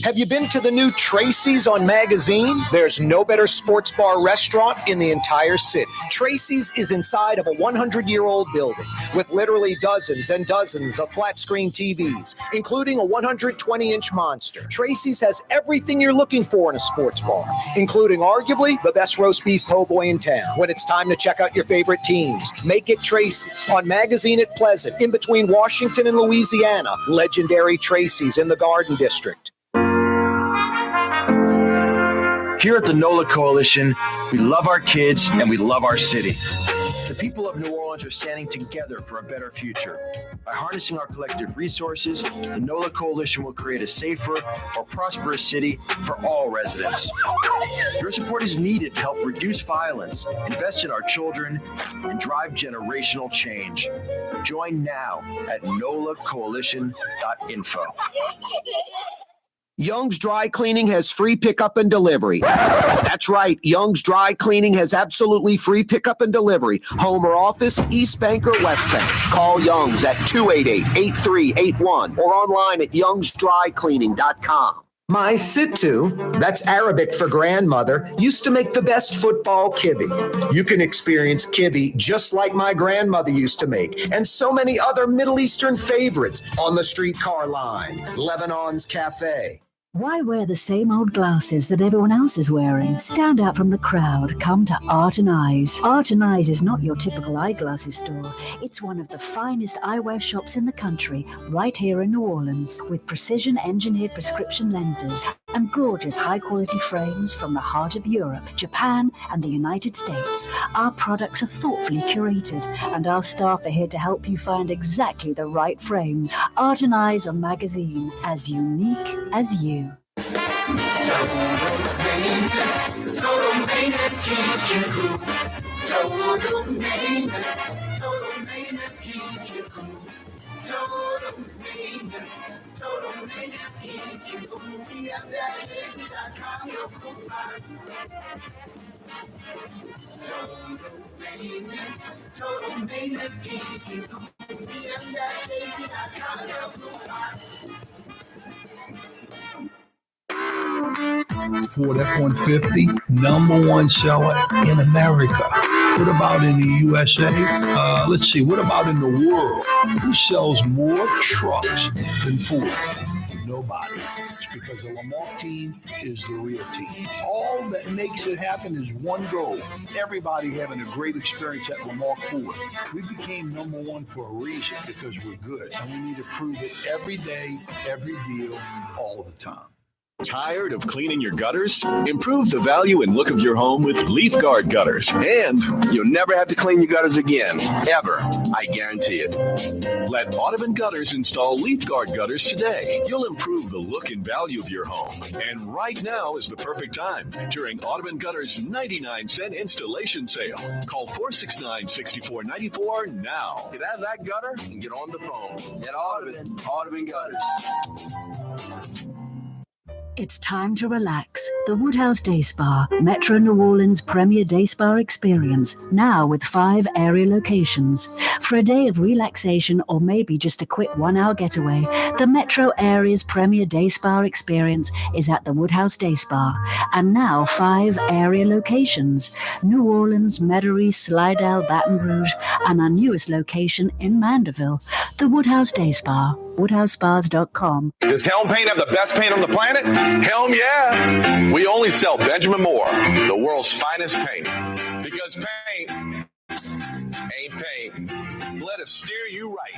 Have you been to the new Tracy's on Magazine? There's no better sports bar restaurant in the entire city. Tracy's is inside of a 100-year-old building with literally dozens and dozens of flat-screen TVs, including a 120-inch monster. Tracy's has everything you're looking for in a sports bar, including arguably the best roast beef po' boy in town. When it's time to check out your favorite teams, make it Tracy's on Magazine at Pleasant, in between Washington and Louisiana. Legendary Tracy's in the Garden District. Here at the NOLA Coalition, we love our kids and we love our city. The people of New Orleans are standing together for a better future. By harnessing our collective resources, the NOLA Coalition will create a safer, more prosperous city for all residents. Your support is needed to help reduce violence, invest in our children, and drive generational change. Join now at nolacoalition.info. Young's Dry Cleaning has free pickup and delivery. That's right. Young's Dry Cleaning has absolutely free pickup and delivery. Home or office, East Bank or West Bank. Call Young's at 288-8381 or online at youngsdrycleaning.com. My Sittu, that's Arabic for grandmother, used to make the best football kibbe. You can experience kibbe just like my grandmother used to make, and so many other Middle Eastern favorites on the streetcar line. Lebanon's Cafe. Why wear the same old glasses that everyone else is wearing? Stand out from the crowd. Come to Art and Eyes. Art and Eyes is not your typical eyeglasses store. It's one of the finest eyewear shops in the country, right here in New Orleans, with precision-engineered prescription lenses and gorgeous high-quality frames from the heart of Europe, Japan, and the United States. Our products are thoughtfully curated, and our staff are here to help you find exactly the right frames. Art and Eyes on Magazine, as unique as you. Total maintenance keeps you cool. Total maintenance keeps you cool. Total maintenance keeps you cool. TM-AC.com, your cool spots. Total maintenance keeps you cool. TM-AC.com, your cool spots. Ford F-150, #1 seller in America. What about in the USA? Let's see, what about in the world? Who sells more trucks than Ford? Nobody. It's because the Lamar team is the real team. All that makes it happen is one goal. Everybody having a great experience at Lamar Ford. We became #1 for a reason, because we're good. And we need to prove it every day, every deal, all the time. Tired of cleaning your gutters? Improve the value and look of your home with Leaf Guard gutters. And you'll never have to clean your gutters again, ever. I guarantee it. Let Audubon Gutters install Leaf Guard gutters today. You'll improve the look and value of your home. And right now is the perfect time during Audubon Gutters' 99-cent installation sale. Call 469-6494 now. Get out of that gutter and get on the phone. Get Audubon Gutters. It's time to relax. The Woodhouse Day Spa, Metro New Orleans' premier day spa experience, now with 5 area locations. For a day of relaxation or maybe just a quick 1-hour getaway, the Metro area's premier day spa experience is at the Woodhouse Day Spa. And now 5 area locations: New Orleans, Metairie, Slidell, Baton Rouge, and our newest location in Mandeville. The Woodhouse Day Spa, woodhousespas.com. Does Helm Paint have the best paint on the planet? Helm, yeah. We only sell Benjamin Moore, the world's finest paint. Because paint ain't paint. Let us steer you right.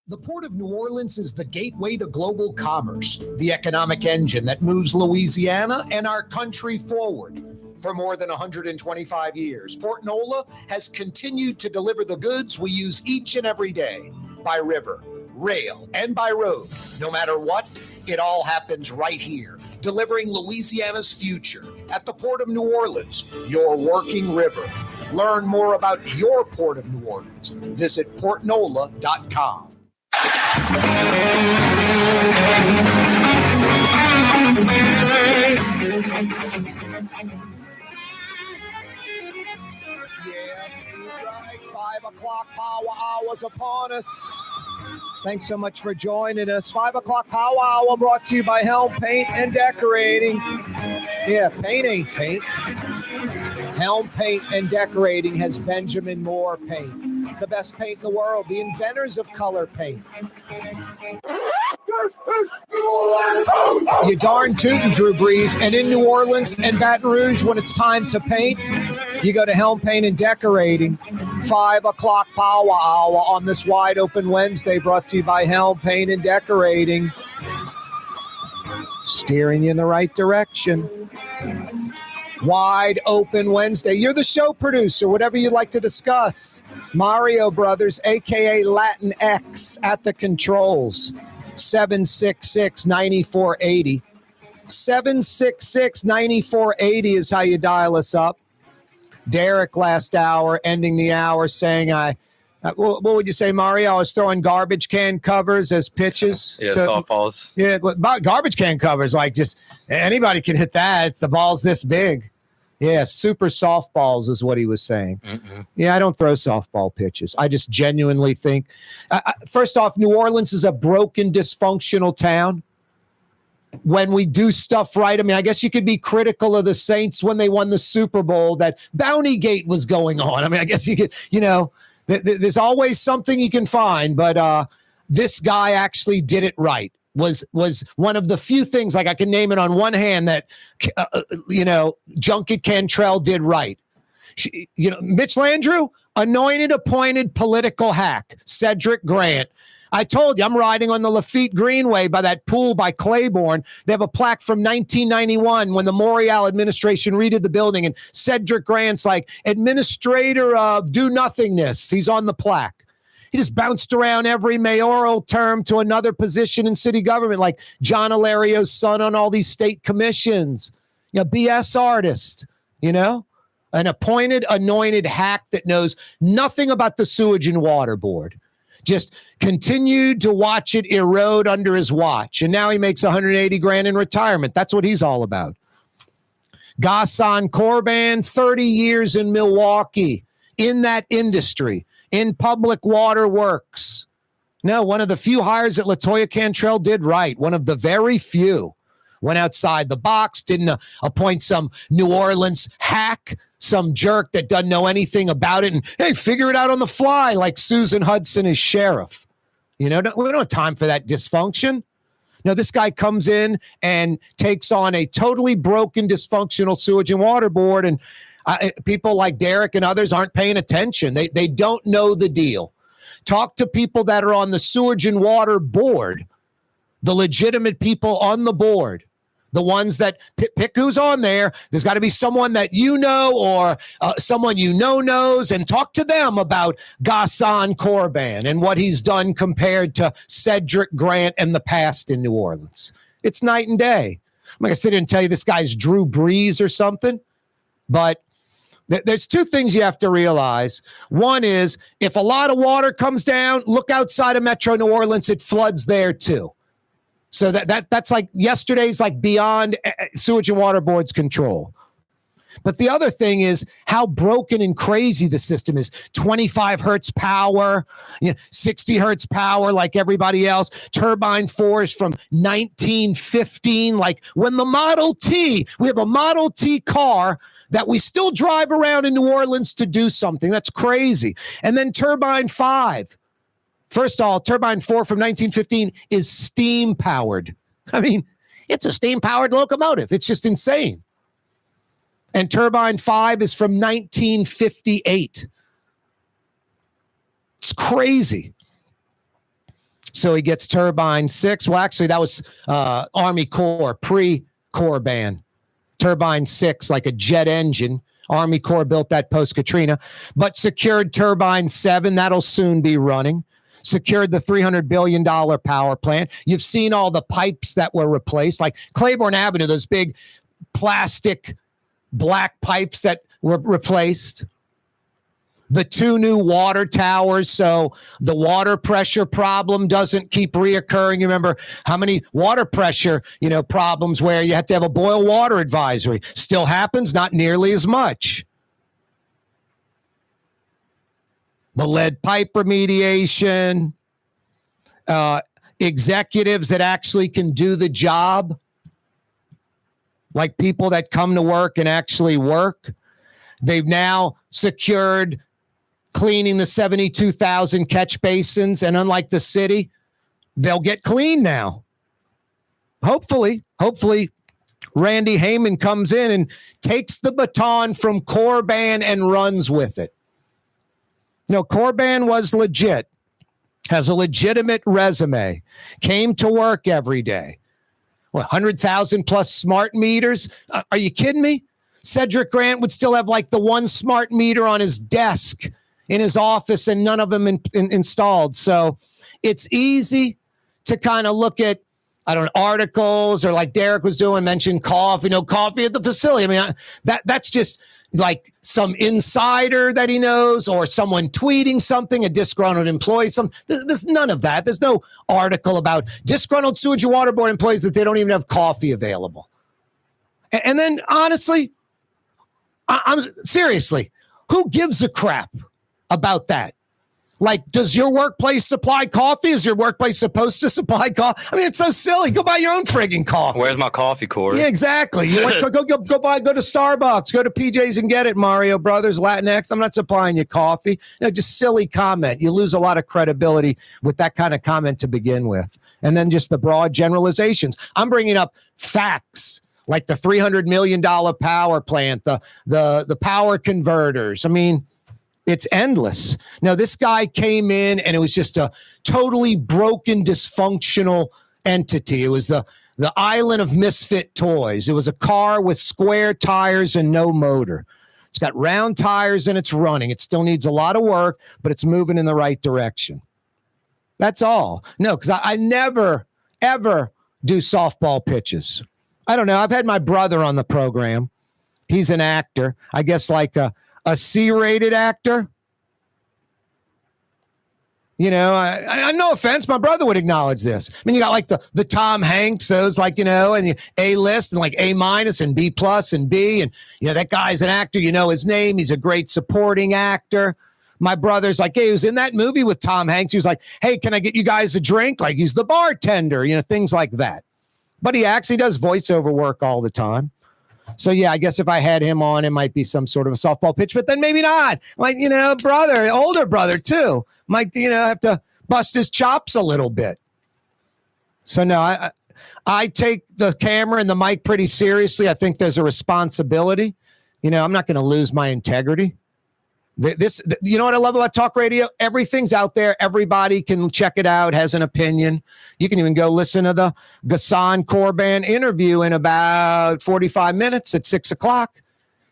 The Port of New Orleans is the gateway to global commerce, the economic engine that moves Louisiana and our country forward. For more than 125 years, Port Nola has continued to deliver the goods we use each and every day by river, rail, and by road. No matter what, it all happens right here, delivering Louisiana's future at the Port of New Orleans, your working river. Learn more about your Port of New Orleans. Visit portnola.com. Right, 5 o'clock power hours upon us. Thanks so much for joining us. 5 o'clock power hour brought to you by Helm Paint and Decorating. Yeah, paint ain't paint. Helm Paint and Decorating has Benjamin Moore paint, the best paint in the world, the inventors of color paint. You darn tootin', Drew Brees. And in New Orleans and Baton Rouge, when it's time to paint, you go to Helm Paint and Decorating. 5 o'clock power hour on this wide open Wednesday, brought to you by Helm Paint and Decorating. Steering you in the right direction. Wide open Wednesday. You're the show producer, whatever you'd like to discuss. Mario Brothers, a.k.a. Latin X, at the controls. 766-9480. 766-9480 is how you dial us up. Derek last hour, ending the hour, saying what would you say, Mario? I was throwing garbage can covers as pitches. Yeah, softballs. Yeah, but garbage can covers, like just anybody can hit that. The ball's this big. Yeah, super softballs is what he was saying. Mm-mm. Yeah, I don't throw softball pitches. I just genuinely think, first off, New Orleans is a broken, dysfunctional town. When we do stuff right, I mean, I guess you could be critical of the Saints when they won the Super Bowl, that Bounty Gate was going on. I mean, I guess you could, there's always something you can find, but this guy actually did it right. Was one of the few things, like I can name it on one hand, that Junket Cantrell did right. Mitch Landrieu, anointed, appointed political hack. Cedric Grant. I told you, I'm riding on the Lafitte Greenway by that pool by Claiborne. They have a plaque from 1991 when the Morial administration redid the building, and Cedric Grant's like administrator of do nothingness. He's on the plaque. He just bounced around every mayoral term to another position in city government, like John Hilario's son on all these state commissions. BS artist, an appointed, anointed hack that knows nothing about the Sewage and Water Board. Just continued to watch it erode under his watch. And now he makes $180,000 in retirement. That's what he's all about. Ghassan Corban, 30 years in Milwaukee, in that industry. In public water works. No, one of the few hires that LaToya Cantrell did right. One of the very few. Went outside the box, didn't appoint some New Orleans hack, some jerk that doesn't know anything about it, and, hey, figure it out on the fly like Susan Hudson is sheriff. We don't have time for that dysfunction. No, this guy comes in and takes on a totally broken, dysfunctional Sewage and Water Board, and people like Derek and others aren't paying attention. They don't know the deal. Talk to people that are on the Sewage and Water Board, the legitimate people on the board, the ones that pick who's on there. There's got to be someone that or someone knows, and talk to them about Ghassan Corban and what he's done compared to Cedric Grant and the past in New Orleans. It's night and day. I'm not going to sit here and tell you this guy's Drew Brees or something, but there's two things you have to realize. One is, if a lot of water comes down, look outside of Metro New Orleans, it floods there too. So that's like yesterday's like beyond Sewage and Water Board's control. But the other thing is how broken and crazy the system is. 25 hertz power, 60 hertz power like everybody else. Turbine 4s from 1915. Like when the Model T, we have a Model T car that we still drive around in New Orleans to do something. That's crazy. And then Turbine 5. First of all, Turbine 4 from 1915 is steam powered. I mean, it's a steam powered locomotive. It's just insane. And Turbine 5 is from 1958. It's crazy. So he gets Turbine 6. Well, actually, that was Army Corps, pre-Corps ban. Turbine 6, like a jet engine. Army Corps built that post-Katrina. But secured Turbine 7. That'll soon be running. Secured the $300 billion power plant. You've seen all the pipes that were replaced. Like Claiborne Avenue, those big plastic black pipes that were replaced. The 2 new water towers, so the water pressure problem doesn't keep reoccurring. You remember how many water pressure, problems where you had to have a boil water advisory. Still happens, not nearly as much. The lead pipe remediation, executives that actually can do the job, like people that come to work and actually work. They've now secured cleaning the 72,000 catch basins, and unlike the city, they'll get clean now. Hopefully, Randy Heyman comes in and takes the baton from Corban and runs with it. Corban was legit, has a legitimate resume, came to work every day. 100,000 plus smart meters? Are you kidding me? Cedric Grant would still have like the one smart meter on his desk in his office and none of them installed. So it's easy to kind of look at, articles or like Derek was doing, mention coffee, coffee at the facility. I mean, that's just like some insider that he knows or someone tweeting something, a disgruntled employee. There's none of that. There's no article about disgruntled Sewage and Water Board employees that they don't even have coffee available. And then honestly, I'm seriously, who gives a crap about that? Like, does your workplace supply coffee? Is your workplace supposed to supply coffee? I mean, it's so silly. Go buy your own friggin' coffee. Where's my coffee, Corey? Yeah, exactly. Go to Starbucks. Go to PJ's and get it, Mario Brothers, Latinx. I'm not supplying you coffee. Just silly comment. You lose a lot of credibility with that kind of comment to begin with. And then just the broad generalizations. I'm bringing up facts like the $300 million power plant, the power converters. I mean, it's endless. Now, this guy came in and it was just a totally broken, dysfunctional entity. It was the island of misfit toys. It was a car with square tires and no motor. It's got round tires and it's running. It still needs a lot of work, but it's moving in the right direction. That's all. No, because I never, ever do softball pitches. I don't know. I've had my brother on the program. He's an actor. I guess like a C-rated actor. I no offense, my brother would acknowledge this. I mean, you got like the Tom Hanks, those like, and the A-list and like A- and B+ and B. And, that guy's an actor. His name. He's a great supporting actor. My brother's like, hey, he was in that movie with Tom Hanks. He was like, hey, can I get you guys a drink? Like he's the bartender, things like that. But he actually does voiceover work all the time. So, yeah, I guess if I had him on, it might be some sort of a softball pitch, but then maybe not. Like, brother, older brother, too. Might, have to bust his chops a little bit. So, no, I take the camera and the mic pretty seriously. I think there's a responsibility. I'm not going to lose my integrity. You know what I love about talk radio? Everything's out there. Everybody can check it out, has an opinion. You can even go listen to the Ghassan Corban interview in about 45 minutes at 6 o'clock.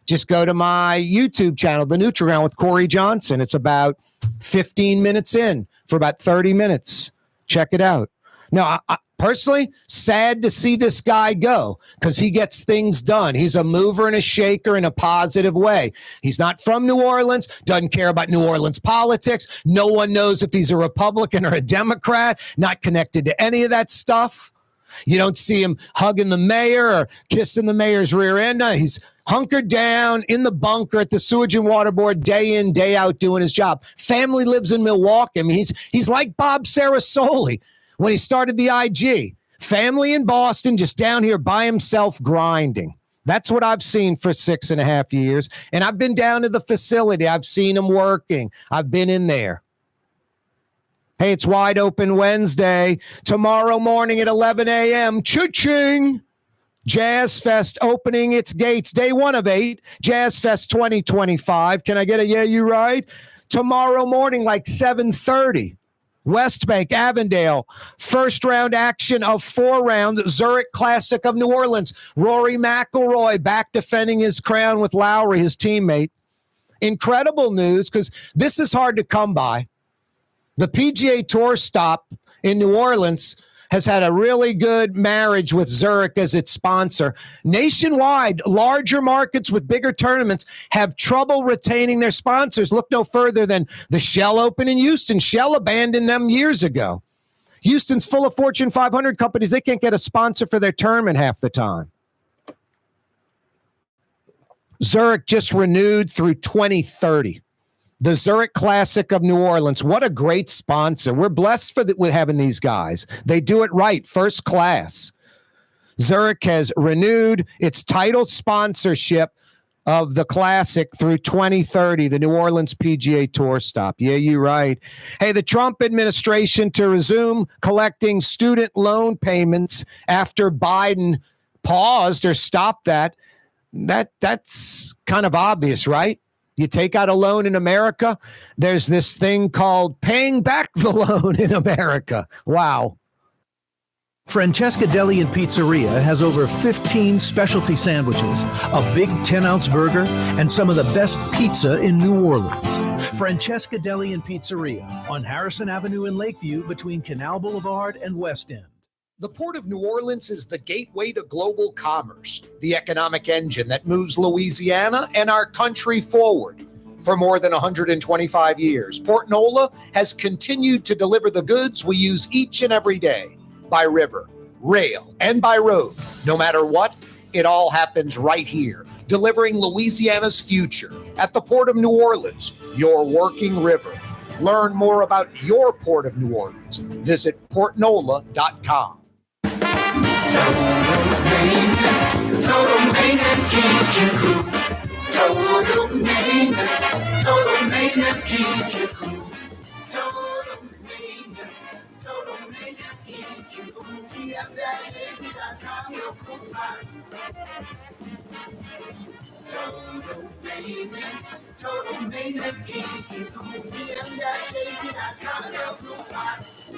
Just go to my YouTube channel, The Neutral Ground with Corey Johnson. It's about 15 minutes in for about 30 minutes. Check it out. Now, I personally, sad to see this guy go because he gets things done. He's a mover and a shaker in a positive way. He's not from New Orleans, doesn't care about New Orleans politics. No one knows if he's a Republican or a Democrat, not connected to any of that stuff. You don't see him hugging the mayor or kissing the mayor's rear end. No, he's hunkered down in the bunker at the Sewage and Water Board day in, day out doing his job. Family lives in Milwaukee. I mean, he's like Bob Sarasoli when he started the IG. Family in Boston, just down here by himself grinding. That's what I've seen for 6.5 years. And I've been down to the facility. I've seen him working. I've been in there. Hey, it's Wide Open Wednesday. Tomorrow morning at 11 a.m., cha-ching! Jazz Fest opening its gates. Day 1 of 8, Jazz Fest 2025. Can I get a yeah, you right? Tomorrow morning, like 7:30. West Bank, Avondale, first round action of 4 rounds, Zurich Classic of New Orleans. Rory McIlroy back defending his crown with Lowry, his teammate. Incredible news, because this is hard to come by. The PGA Tour stop in New Orleans has had a really good marriage with Zurich as its sponsor. Nationwide, larger markets with bigger tournaments have trouble retaining their sponsors. Look no further than the Shell Open in Houston. Shell abandoned them years ago. Houston's full of Fortune 500 companies. They can't get a sponsor for their tournament half the time. Zurich just renewed through 2030. The Zurich Classic of New Orleans. What a great sponsor. We're blessed with having these guys. They do it right, first class. Zurich has renewed its title sponsorship of the Classic through 2030, the New Orleans PGA Tour stop. Yeah, you're right. Hey, the Trump administration to resume collecting student loan payments after Biden paused or stopped that. That's kind of obvious, right? You take out a loan in America, there's this thing called paying back the loan in America. Wow. Francesca Deli and Pizzeria has over 15 specialty sandwiches, a big 10-ounce burger, and some of the best pizza in New Orleans. Francesca Deli and Pizzeria on Harrison Avenue in Lakeview between Canal Boulevard and West End. The Port of New Orleans is the gateway to global commerce, the economic engine that moves Louisiana and our country forward. For more than 125 years, Port Nola has continued to deliver the goods we use each and every day, by river, rail, and by road. No matter what, it all happens right here, delivering Louisiana's future at the Port of New Orleans, your working river. Learn more about your Port of New Orleans. Visit portnola.com. Total maintenance keeps you cool. Total maintenance keeps you cool. Total maintenance keeps you cool. TF-AC.com, your cool spots. Total maintenance keeps you cool. TF-AC.com, your cool spots.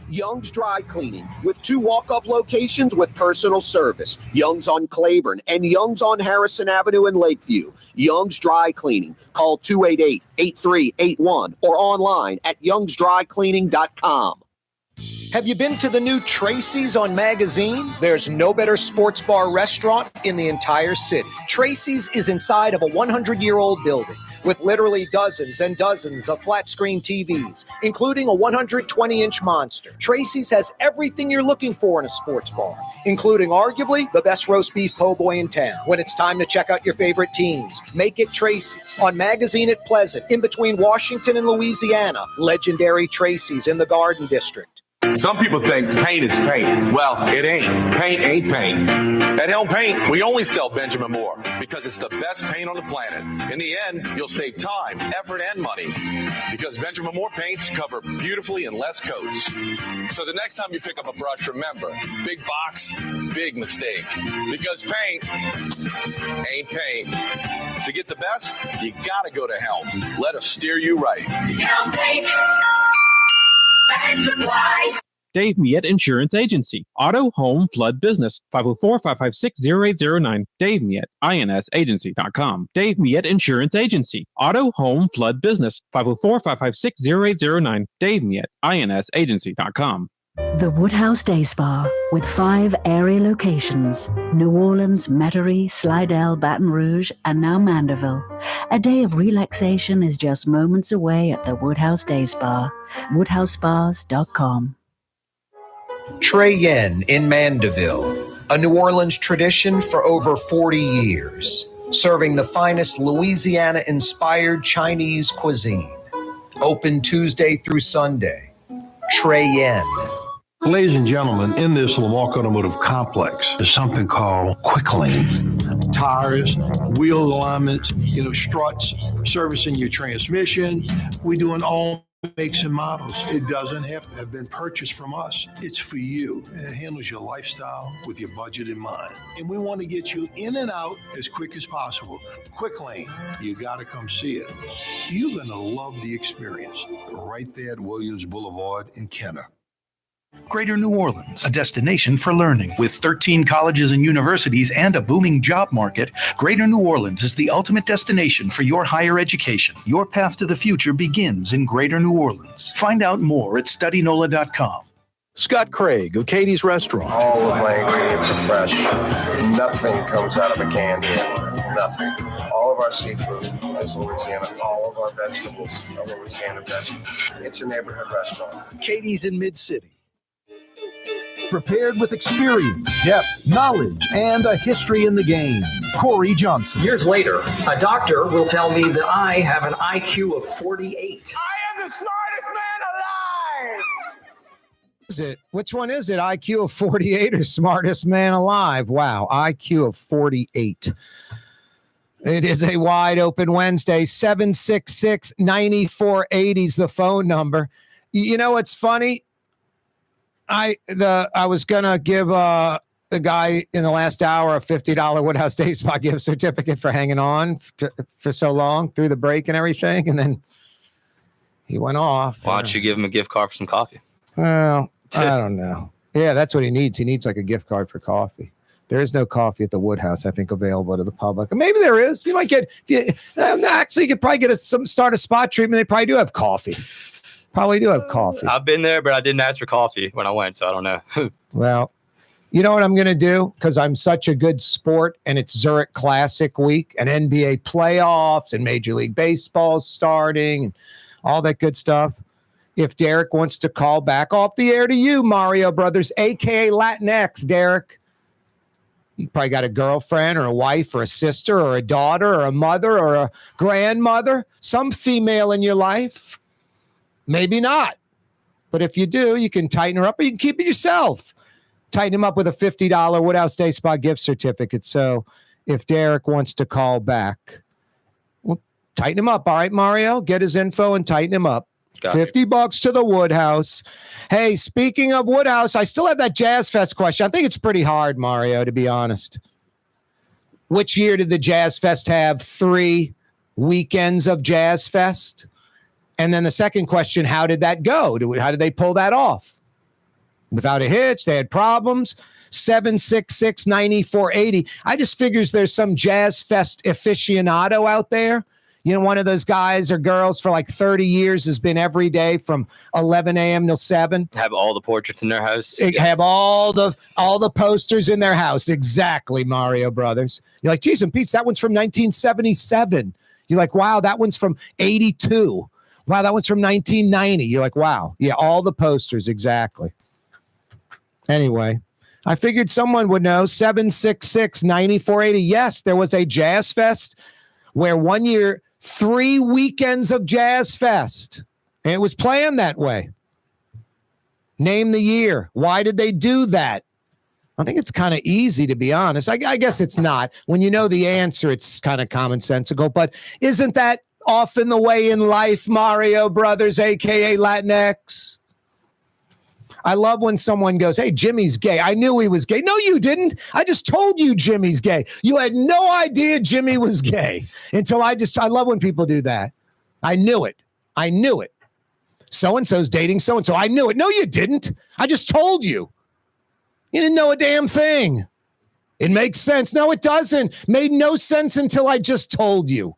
Young's Dry Cleaning, with 2 walk-up locations with personal service. Young's on Claiborne and Young's on Harrison Avenue in Lakeview. Young's Dry Cleaning. Call 288-8381 or online at youngsdrycleaning.com. Have you been to the new Tracy's on Magazine? There's no better sports bar restaurant in the entire city. Tracy's is inside of a 100-year-old building with literally dozens and dozens of flat-screen TVs, including a 120-inch monster. Tracy's has everything you're looking for in a sports bar, including arguably the best roast beef po' boy in town. When it's time to check out your favorite teams, make it Tracy's on Magazine at Pleasant, in between Washington and Louisiana. Legendary Tracy's in the Garden District. Some people think paint is paint. Well, it ain't. Paint ain't paint. At Helm Paint, we only sell Benjamin Moore because it's the best paint on the planet. In the end, you'll save time, effort, and money because Benjamin Moore paints cover beautifully in less coats. So the next time you pick up a brush, remember, big box, big mistake. Because paint ain't paint. To get the best, you gotta go to Helm. Let us steer you right. Helm Paint. Dave Miet Insurance Agency. Auto, home, flood, business. 504-556-0809. Dave Miet, INSagency.com. Dave Miet Insurance Agency. Auto, home, flood, business. 504-556-0809. Dave Miet, INSagency.com. The Woodhouse Day Spa, with 5 area locations: New Orleans, Metairie, Slidell, Baton Rouge, and now Mandeville. A day of relaxation is just moments away at the Woodhouse Day Spa. WoodhouseSpas.com. Trey Yen in Mandeville, a New Orleans tradition for over 40 years, serving the finest Louisiana-inspired Chinese cuisine. Open Tuesday through Sunday. Trey Yen. Ladies and gentlemen, in this Lamar Automotive Complex, there's something called Quick Lane. Tires, wheel alignments, struts, servicing your transmission. We do all makes and models. It doesn't have to have been purchased from us. It's for you. It handles your lifestyle with your budget in mind. And we want to get you in and out as quick as possible. Quick Lane, you got to come see it. You're going to love the experience. Right there at Williams Boulevard in Kenner. Greater New Orleans, a destination for learning. With 13 colleges and universities and a booming job market, Greater New Orleans is the ultimate destination for your higher education. Your path to the future begins in Greater New Orleans. Find out more at studynola.com. Scott Craig of Katie's Restaurant. All of my ingredients are fresh. Nothing comes out of a can here. Nothing. All of our seafood is Louisiana. All of our vegetables are Louisiana vegetables. It's a neighborhood restaurant. Katie's in Mid-City. Prepared with experience, depth, knowledge, and a history in the game. Corey Johnson. Years later, a doctor will tell me that I have an IQ of 48. I am the smartest man alive! Is it? Which one is it? IQ of 48 or smartest man alive? Wow, IQ of 48. It is a wide open Wednesday. 766-9480 is the phone number. You know what's funny? I was gonna give the guy in the last hour a $50 Woodhouse Day Spa gift certificate for hanging on for so long through the break and everything, and then he went off. Why don't you give him a gift card for some coffee? Well, I don't know. Yeah, that's what he needs. He needs like a gift card for coffee. There is no coffee at the Woodhouse, I think, available to the public. Maybe there is. You might get. Actually, you could probably get start a spa treatment. They probably do have coffee. Probably do have coffee. I've been there, but I didn't ask for coffee when I went, so I don't know. Well, you know what I'm going to do? Because I'm such a good sport, and it's Zurich Classic week, and NBA playoffs, and Major League Baseball starting, and all that good stuff. If Derek wants to call back off the air to you, Mario Brothers, a.k.a. Latinx, Derek. You probably got a girlfriend or a wife or a sister or a daughter or a mother or a grandmother, some female in your life. Maybe not. But if you do, you can tighten her up or you can keep it yourself. Tighten him up with a $50 Woodhouse Day Spa gift certificate. So if Derek wants to call back, well, tighten him up. All right, Mario? Get his info and tighten him up. $50 to the Woodhouse. Hey, speaking of Woodhouse, I still have that Jazz Fest question. I think it's pretty hard, Mario, to be honest. Which year did the Jazz Fest have 3 weekends of Jazz Fest? And then the second question, how did that go? How did they pull that off? Without a hitch, they had problems. 766-9480. I just figures there's some Jazz Fest aficionado out there. You know, one of those guys or girls for like 30 years has been every day from 11 a.m. till 7. Have all the portraits in their house. Have all the posters in their house. Exactly, Mario Brothers. You're like, geez, and Pete, that one's from 1977. You're like, wow, that one's from 82. Wow, that one's from 1990. You're like, wow. Yeah, all the posters, exactly. Anyway, I figured someone would know. 766-9480. Yes, there was a Jazz Fest where one year, 3 weekends of Jazz Fest. And it was planned that way. Name the year. Why did they do that? I think it's kind of easy, to be honest. I guess it's not. When you know the answer, it's kind of commonsensical. But isn't that often the way in life, Mario Brothers, a.k.a. Latinx? I love when someone goes, hey, Jimmy's gay. I knew he was gay. No, you didn't. I just told you Jimmy's gay. You had no idea Jimmy was gay until I love when people do that. I knew it. So-and-so's dating so-and-so. I knew it. No, you didn't. I just told you. You didn't know a damn thing. It makes sense. No, it doesn't. Made no sense until I just told you.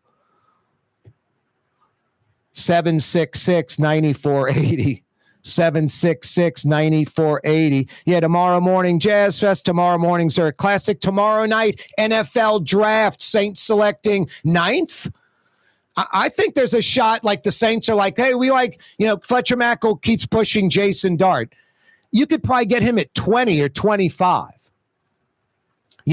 766-9480. 766-9480. Yeah, tomorrow morning, Jazz Fest. Tomorrow morning, Zurich Classic. Tomorrow night, NFL Draft. Saints selecting 9th. I think there's a shot like the Saints are like, hey, we like, Fletcher Mackel keeps pushing Jason Dart. you could probably get him at 20 or 25.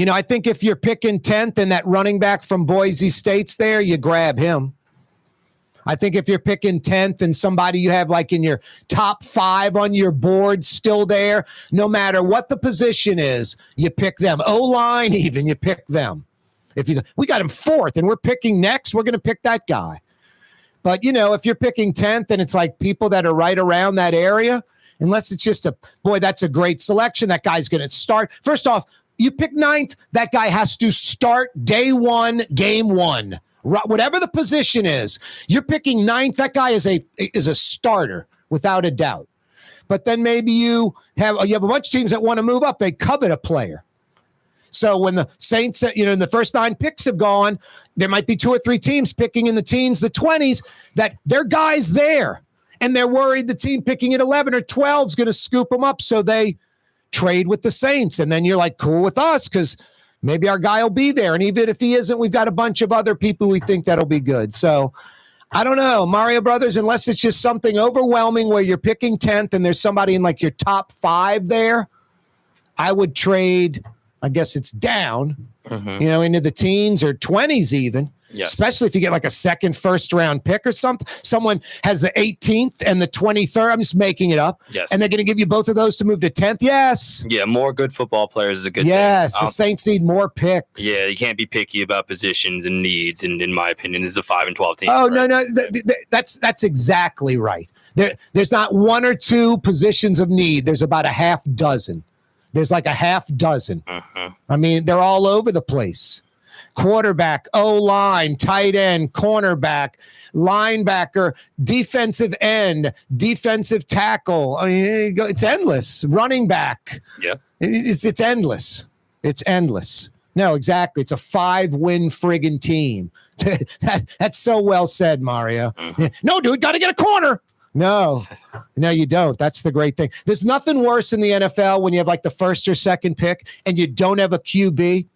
I think if you're picking 10th and that running back from Boise State's there, you grab him. I think if you're picking 10th and somebody you have like in your top 5 on your board still there, no matter what the position is, you pick them. O-line even, you pick them. We got him 4th and we're picking next, we're going to pick that guy. But, if you're picking 10th and it's like people that are right around that area, unless it's just that's a great selection. That guy's going to start. First off, you pick 9th, that guy has to start day 1, game 1. Whatever the position is, you're picking 9th, that guy is a starter without a doubt. But then maybe you have a bunch of teams that want to move up. They covet a player. So when the Saints, in the first 9 picks have gone, there might be 2 or 3 teams picking in the teens, the 20s, that their guy's there. And they're worried the team picking at 11 or 12 is going to scoop them up. So they trade with the Saints. And then you're like, cool with us because maybe our guy will be there. And even if he isn't, we've got a bunch of other people we think that'll be good. So I don't know, Mario Brothers, unless it's just something overwhelming where you're picking 10th and there's somebody in like your top 5 there, I would trade, I guess it's down, into the teens or 20s even. Yes. Especially if you get like a second, first-round pick or something. Someone has the 18th and the 23rd. I'm just making it up. Yes. And they're going to give you both of those to move to 10th. Yes. Yeah, more good football players is a good thing. Yes, the Saints need more picks. Yeah, you can't be picky about positions and needs. And in my opinion, this is a 5 and 12 team. Oh, right? No. That's exactly right. There's not 1 or 2 positions of need. There's about a half dozen. There's like a half dozen. I mean, they're all over the place. Quarterback, O-line, tight end, cornerback, linebacker, defensive end, defensive tackle. I mean, it's endless. Running back. Yeah. It's endless. It's endless. No, exactly. It's a 5-win friggin' team. That's so well said, Mario. No, dude, got to get a corner. No, you don't. That's the great thing. There's nothing worse in the NFL when you have like the first or second pick and you don't have a QB.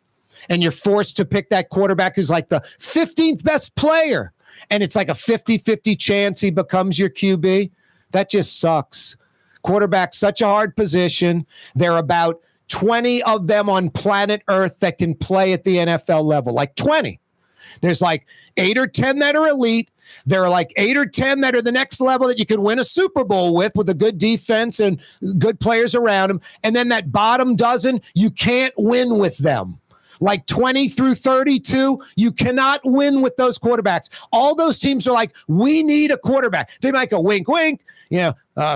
And you're forced to pick that quarterback who's like the 15th best player. And it's like a 50-50 chance he becomes your QB. That just sucks. Quarterback's such a hard position. There are about 20 of them on planet Earth that can play at the NFL level. Like 20. There's like 8 or 10 that are elite. There are like 8 or 10 that are the next level that you can win a Super Bowl with a good defense and good players around them. And then that bottom dozen, you can't win with them. Like 20 through 32, you cannot win with those quarterbacks. All those teams are like, we need a quarterback. They might go wink, wink.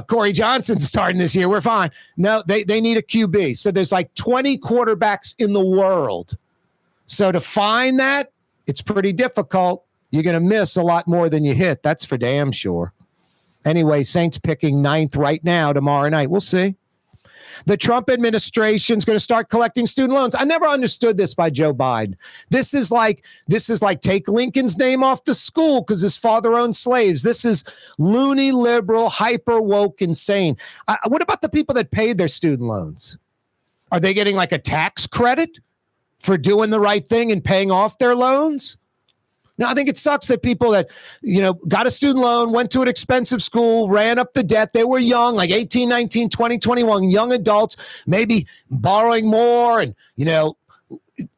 Corey Johnson's starting this year. We're fine. No, they need a QB. So there's like 20 quarterbacks in the world. So to find that, it's pretty difficult. You're going to miss a lot more than you hit. That's for damn sure. Anyway, Saints picking 9th right now tomorrow night. We'll see. The Trump administration is going to start collecting student loans. I never understood this by Joe Biden. This is like take Lincoln's name off the school because his father owned slaves. This is loony, liberal, hyper woke, insane. What about the people that paid their student loans? Are they getting like a tax credit for doing the right thing and paying off their loans? No, I think it sucks that people that, got a student loan, went to an expensive school, ran up the debt. They were young, like 18, 19, 20, 21, young adults, maybe borrowing more and,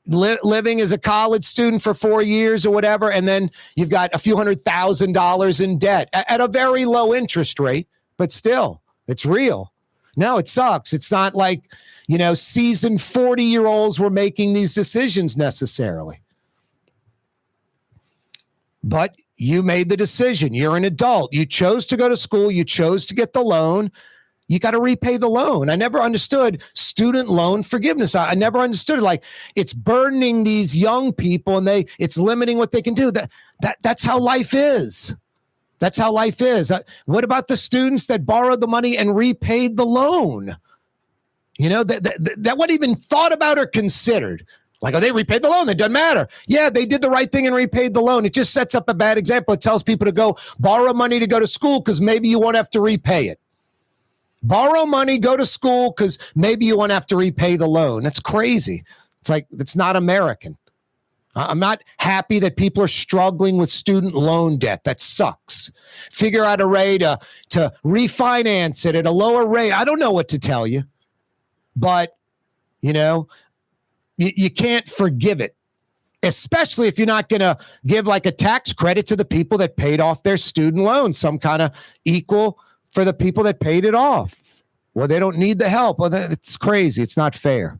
living as a college student for 4 years or whatever. And then you've got a few $100,000 in debt at a very low interest rate, but still, it's real. No, it sucks. It's not like, seasoned 40-year-olds were making these decisions necessarily. But you made the decision. You're an adult. You chose to go to school. You chose to get the loan. You got to repay the loan. I never understood student loan forgiveness. I never understood it. Like it's burdening these young people and it's limiting what they can do. That's how life is. That's how life is. What about the students that borrowed the money and repaid the loan? That wasn't even thought about or considered. Like, they repaid the loan. It doesn't matter. Yeah, they did the right thing and repaid the loan. It just sets up a bad example. It tells people to go borrow money to go to school because maybe you won't have to repay it. Borrow money, go to school because maybe you won't have to repay the loan. That's crazy. It's like, it's not American. I'm not happy that people are struggling with student loan debt. That sucks. Figure out a way to refinance it at a lower rate. I don't know what to tell you, but, you can't forgive it, especially if you're not going to give like a tax credit to the people that paid off their student loans, some kind of equal for the people that paid it off. Well, they don't need the help. Well, it's crazy. It's not fair.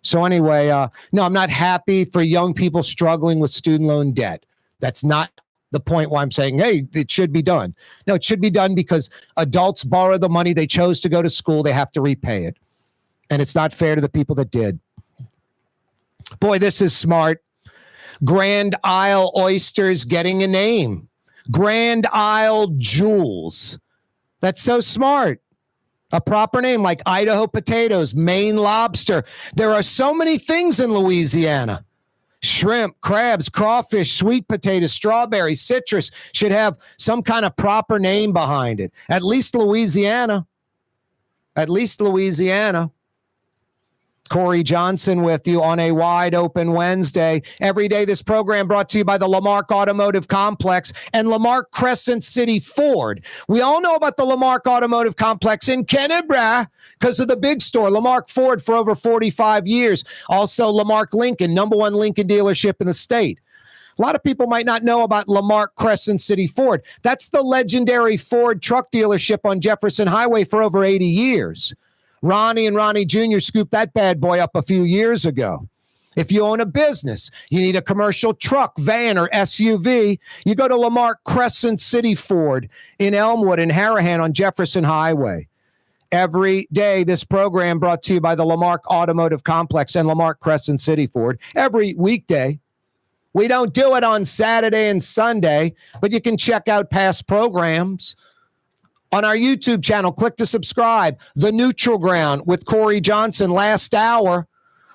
So anyway, no, I'm not happy for young people struggling with student loan debt. That's not the point why I'm saying, hey, it should be done. No, it should be done because adults borrow the money. They chose to go to school. They have to repay it. And it's not fair to the people that did. Boy, this is smart. Grand Isle Oysters getting a name. Grand Isle Jewels. That's so smart. A proper name like Idaho potatoes, Maine lobster. There are so many things in Louisiana. Shrimp, crabs, crawfish, sweet potatoes, strawberries, citrus should have some kind of proper name behind it. At least Louisiana. At least Louisiana. Corey Johnson with you on a wide open Wednesday. Every day this program brought to you by the Lamarck Automotive Complex and Lamarck Crescent City Ford. We all know about the Lamarck Automotive Complex in Kennebra because of the big store, Lamarck Ford, for over 45 years. Also Lamarck Lincoln, #1 Lincoln dealership in the state. A lot of people might not know about Lamarck Crescent City Ford. That's the legendary Ford truck dealership on Jefferson Highway for over 80 years. Ronnie and Ronnie Jr. scooped that bad boy up a few years ago. If you own a business, you need a commercial truck, van, or SUV, you go to Lamarck Crescent City Ford in Elmwood and Harahan on Jefferson Highway. Every day, this program brought to you by the Lamarck Automotive Complex and Lamarck Crescent City Ford. Every weekday. We don't do it on Saturday and Sunday, but you can check out past programs. On our YouTube channel, click to subscribe. The Neutral Ground with Corey Johnson. Last hour,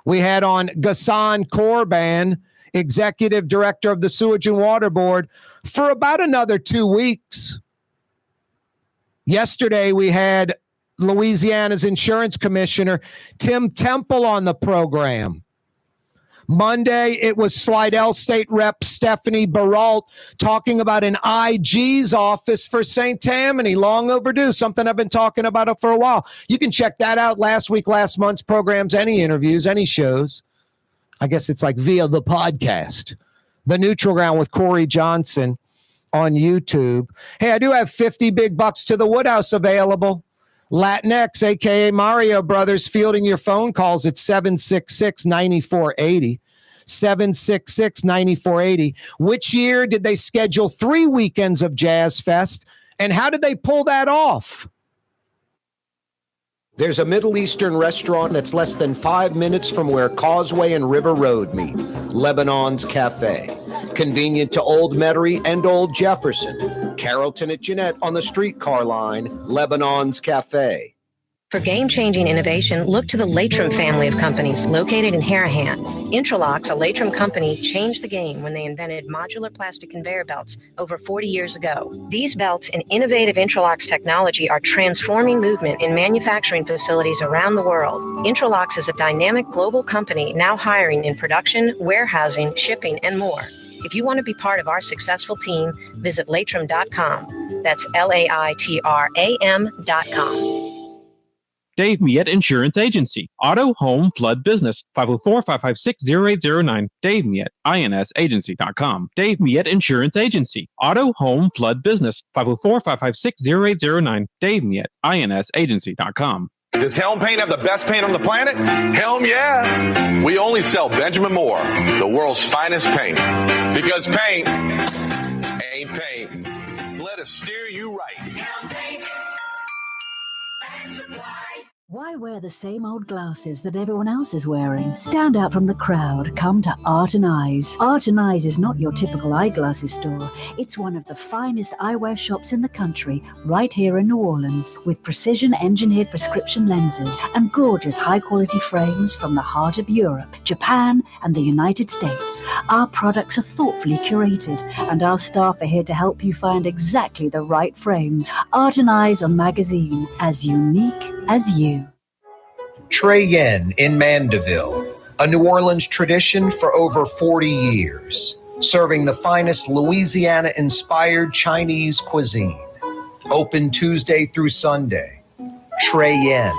we had on Ghassan Korban, Executive Director of the Sewage and Water Board, for about another 2 weeks. Yesterday, we had Louisiana's Insurance Commissioner, Tim Temple, on the program. Monday, it was Slidell State Rep Stephanie Baralt talking about an IG's office for St. Tammany. Long overdue, something I've been talking about for a while. You can check that out last month's programs, any interviews, any shows. I guess it's like via the podcast. The Neutral Ground with Corey Johnson on YouTube. Hey, I do have 50 big bucks to the Woodhouse available. Latinx, a.k.a. Mario Brothers, fielding your phone calls at 766-9480. 766-9480. Which year did they schedule 3 weekends of Jazz Fest, and how did they pull that off? There's a Middle Eastern restaurant that's less than 5 minutes from where Causeway and River Road meet, Lebanon's Cafe. Convenient to Old Metairie and Old Jefferson. Carrollton at Jeanette on the streetcar line, Lebanon's Cafe. For game-changing innovation, look to the Latrim family of companies located in Harahan. Intralox, a Latrim company, changed the game when they invented modular plastic conveyor belts over 40 years ago. These belts and innovative Intralox technology are transforming movement in manufacturing facilities around the world. Intralox is a dynamic global company now hiring in production, warehousing, shipping, and more. If you want to be part of our successful team, visit Latrim.com. That's LAITRAM.com. Dave Miette Insurance Agency. Auto, home, flood, business. 504-556-0809. Dave Miette, INSagency.com. Dave Miette Insurance Agency. Auto, home, flood, business. 504-556-0809. Dave Miette, INSagency.com. Does Helm Paint have the best paint on the planet? Helm, yeah. We only sell Benjamin Moore, the world's finest paint. Because paint ain't paint. Let us steer you right. Helm Paint. Why wear the same old glasses that everyone else is wearing? Stand out from the crowd. Come to Art and Eyes. Art and Eyes is not your typical eyeglasses store. It's one of the finest eyewear shops in the country, right here in New Orleans, with precision-engineered prescription lenses and gorgeous high-quality frames from the heart of Europe, Japan, and the United States. Our products are thoughtfully curated, and our staff are here to help you find exactly the right frames. Art and Eyes on magazine, as unique as you. Trey Yen in Mandeville. a New Orleans tradition for over 40 years, serving the finest Louisiana-inspired Chinese cuisine. Open Tuesday through Sunday. Trey Yen.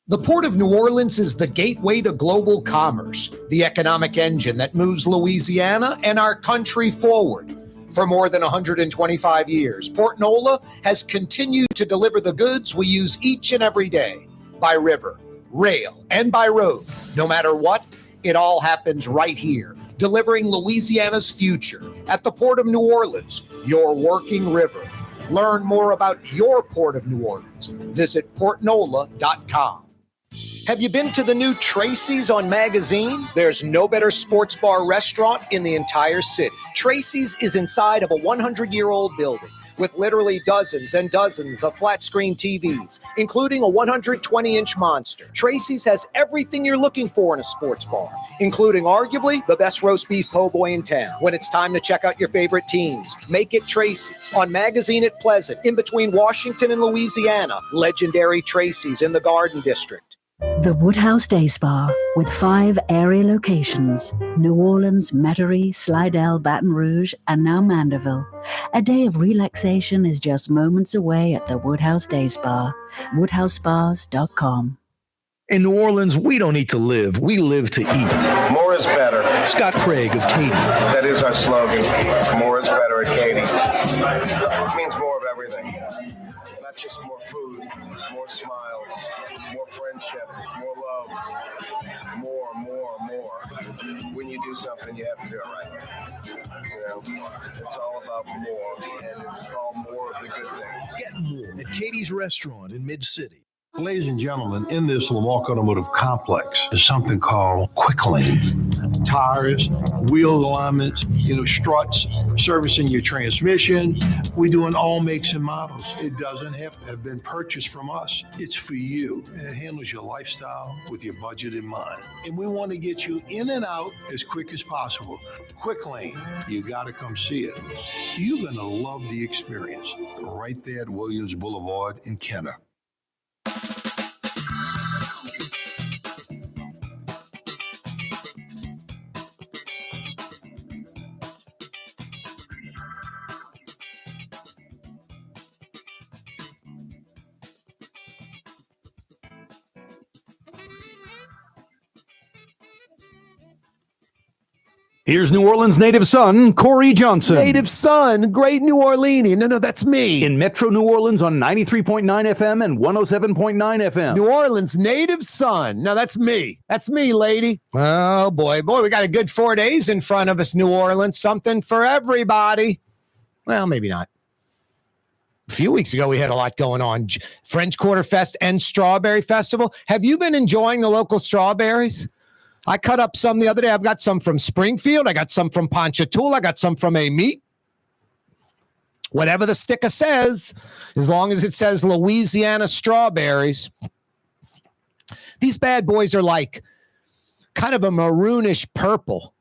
The Port of New Orleans is the gateway to global commerce, the economic engine that moves Louisiana and our country forward. For more than 125 years, Port Nola has continued to deliver the goods we use each and every day, by river, rail, and by road. No matter what, it all happens right here, delivering Louisiana's future at the Port of New Orleans, your working river. Learn more about your Port of New Orleans. Visit portnola.com. Have you been to the new Tracy's on Magazine? There's no better sports bar restaurant in the entire city. Tracy's is inside of a 100-year-old building with literally dozens and dozens of flat-screen TVs, including a 120-inch monster. Tracy's has everything you're looking for in a sports bar, including arguably the best roast beef po' boy in town. When it's time to check out your favorite teams, make it Tracy's on Magazine at Pleasant, in between Washington and Louisiana. Legendary Tracy's in the Garden District. The Woodhouse Day Spa, with 5 area locations: New Orleans, Metairie, Slidell, Baton Rouge, and now Mandeville. A day of relaxation is just moments away at the Woodhouse Day Spa. WoodhouseSpas.com. In New Orleans, we don't eat to live, we live to eat. More is better. Scott Craig of Katie's. That is our slogan. More is better at Katie's. It means more of everything. Not just more food, more smiles, more friendship, more love, more. When you do something, you have to do it right. You know, it's all about more, and it's all more of the good things. Get more at Katie's Restaurant in Mid-City. Ladies and gentlemen, in this Lamarck Automotive Complex is something called Quick Lane. Tires, wheel alignments, struts, servicing your transmission. We do in all makes and models. It doesn't have to have been purchased from us. It's for you. It handles your lifestyle with your budget in mind. And we want to get you in and out as quick as possible. Quick Lane, you got to come see it. You're going to love the experience. Right there at Williams Boulevard in Kenner. Here's New Orleans native son, Corey Johnson. Native son, great New Orleanian. No, that's me. In Metro New Orleans on 93.9 FM and 107.9 FM. New Orleans native son. Now that's me. That's me, lady. Oh, boy, we got a good 4 days in front of us, New Orleans. Something for everybody. Well, maybe not. A few weeks ago, we had a lot going on. French Quarter Fest and Strawberry Festival. Have you been enjoying the local strawberries? I cut up some the other day. I've got some from Springfield. I got some from Ponchatoula. I got some from Amite. Whatever the sticker says, as long as it says Louisiana strawberries. These bad boys are like kind of a maroonish purple.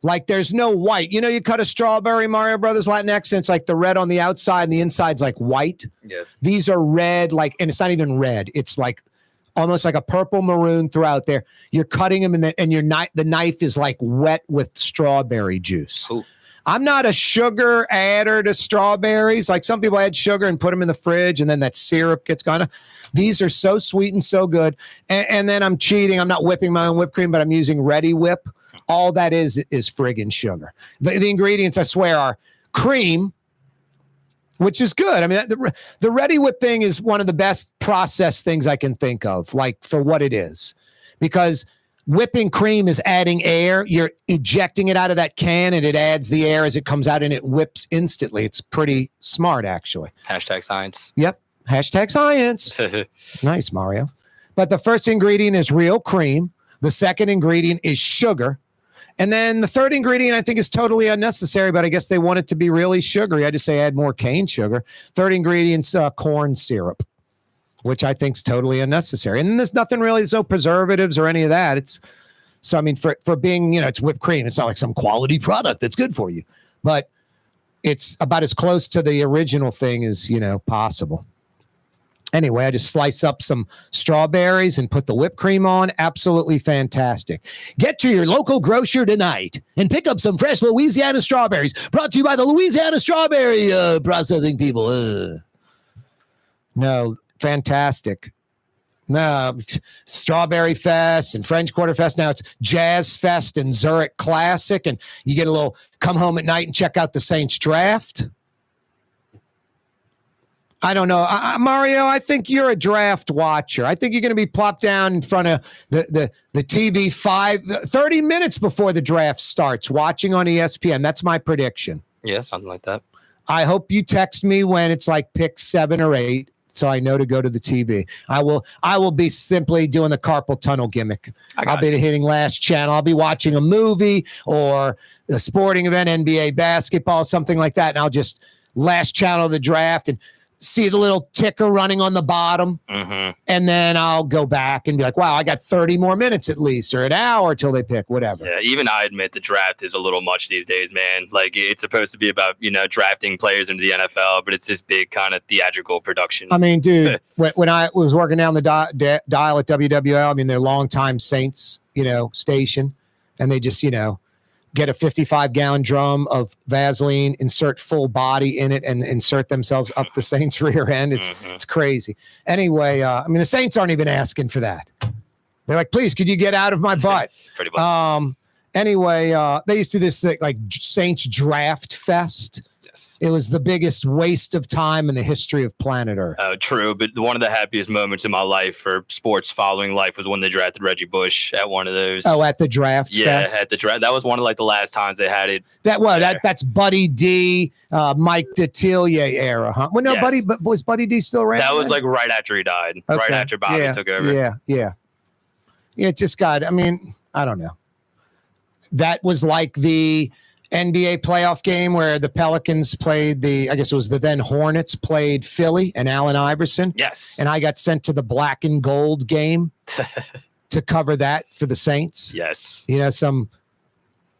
Like there's no white. You cut a strawberry, Mario Brothers Latinx, and it's like the red on the outside and the inside's like white. Yeah. These are red, and it's not even red. It's like almost like a purple maroon throughout there. You're cutting them, and the knife is like wet with strawberry juice. Ooh. I'm not a sugar adder to strawberries. Like some people add sugar and put them in the fridge, and then that syrup gets gone. These are so sweet and so good. And then I'm cheating. I'm not whipping my own whipped cream, but I'm using Ready Whip. All that is friggin' sugar. The ingredients, I swear, are cream, which is good. I mean, the Ready Whip thing is one of the best processed things I can think of, like for what it is. Because whipping cream is adding air. You're ejecting it out of that can, and it adds the air as it comes out, and it whips instantly. It's pretty smart, actually. #science. Yep. #science. Nice, Mario. But the first ingredient is real cream. The second ingredient is sugar. And then the third ingredient, I think, is totally unnecessary, but I guess they want it to be really sugary. I just say add more cane sugar. Third ingredient's corn syrup, which I think is totally unnecessary. And there's nothing really, there's no preservatives or any of that. So, I mean, for being, it's whipped cream. It's not like some quality product that's good for you. But it's about as close to the original thing as, possible. Anyway, I just slice up some strawberries and put the whipped cream on. Absolutely fantastic. Get to your local grocer tonight and pick up some fresh Louisiana strawberries. Brought to you by the Louisiana Strawberry Processing people. No, fantastic. No, Strawberry Fest and French Quarter Fest. Now it's Jazz Fest and Zurich Classic. And you get a little come home at night and check out the Saints draft. I don't know. Mario, I think you're a draft watcher. I think you're going to be plopped down in front of the TV 30 minutes before the draft starts, watching on ESPN. That's my prediction. Yeah, something like that. I hope you text me when it's like pick 7 or 8, so I know to go to the TV. I will be simply doing the carpal tunnel gimmick. I'll be hitting last channel. I'll be watching a movie or a sporting event, NBA basketball, something like that, and I'll just last channel the draft and see the little ticker running on the bottom, and then I'll go back and be like, wow, I got 30 more minutes at least, or an hour till they pick, whatever. Yeah, even I admit the draft is a little much these days, man. Like, it's supposed to be about, drafting players into the NFL, but it's this big kind of theatrical production. I mean, dude, when I was working down the dial at WWL, I mean, they're longtime Saints, station, and they just, get a 55-gallon drum of Vaseline, insert full body in it, and insert themselves up the Saints' rear end. It's crazy. Anyway, the Saints aren't even asking for that. They're like, please, could you get out of my butt? Pretty much. Anyway, they used to do this thing, like Saints Draft Fest. Yes. It was the biggest waste of time in the history of planet Earth. True, but one of the happiest moments in my life for sports following life was when they drafted Reggie Bush at one of those. Oh, at the draft fest? Yeah, at the draft. That was one of the last times they had it. That's Buddy D, Mike Detillier era, huh? Well, no, yes. Was Buddy D still around? That was like right after he died, right after Bobby took over. Yeah. It just got, I don't know. That was like the NBA playoff game where the Pelicans played I guess it was the then Hornets played Philly and Allen Iverson. Yes. And I got sent to the black and gold game to cover that for the Saints. Yes. Some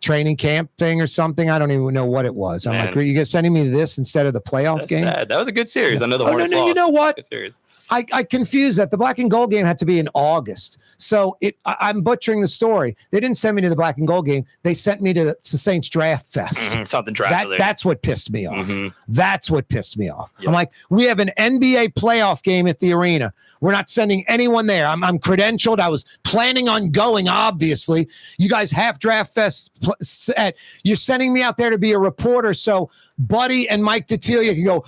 training camp thing or something. I don't even know what it was. I'm like, are you guys sending me this instead of the playoff game? Sad. That was a good series. I know the Hornets no, lost. You know what? Good series. I confused that. The black and gold game had to be in August. So I'm butchering the story. They didn't send me to the black and gold game. They sent me to the Saints Draft Fest. Something draft. That's what pissed me off. That's what pissed me off. Yep. I'm like, we have an NBA playoff game at the arena. We're not sending anyone there. I'm credentialed. I was planning on going, obviously. You guys have Draft Fest. You're sending me out there to be a reporter so Buddy and Mike Detillier can go,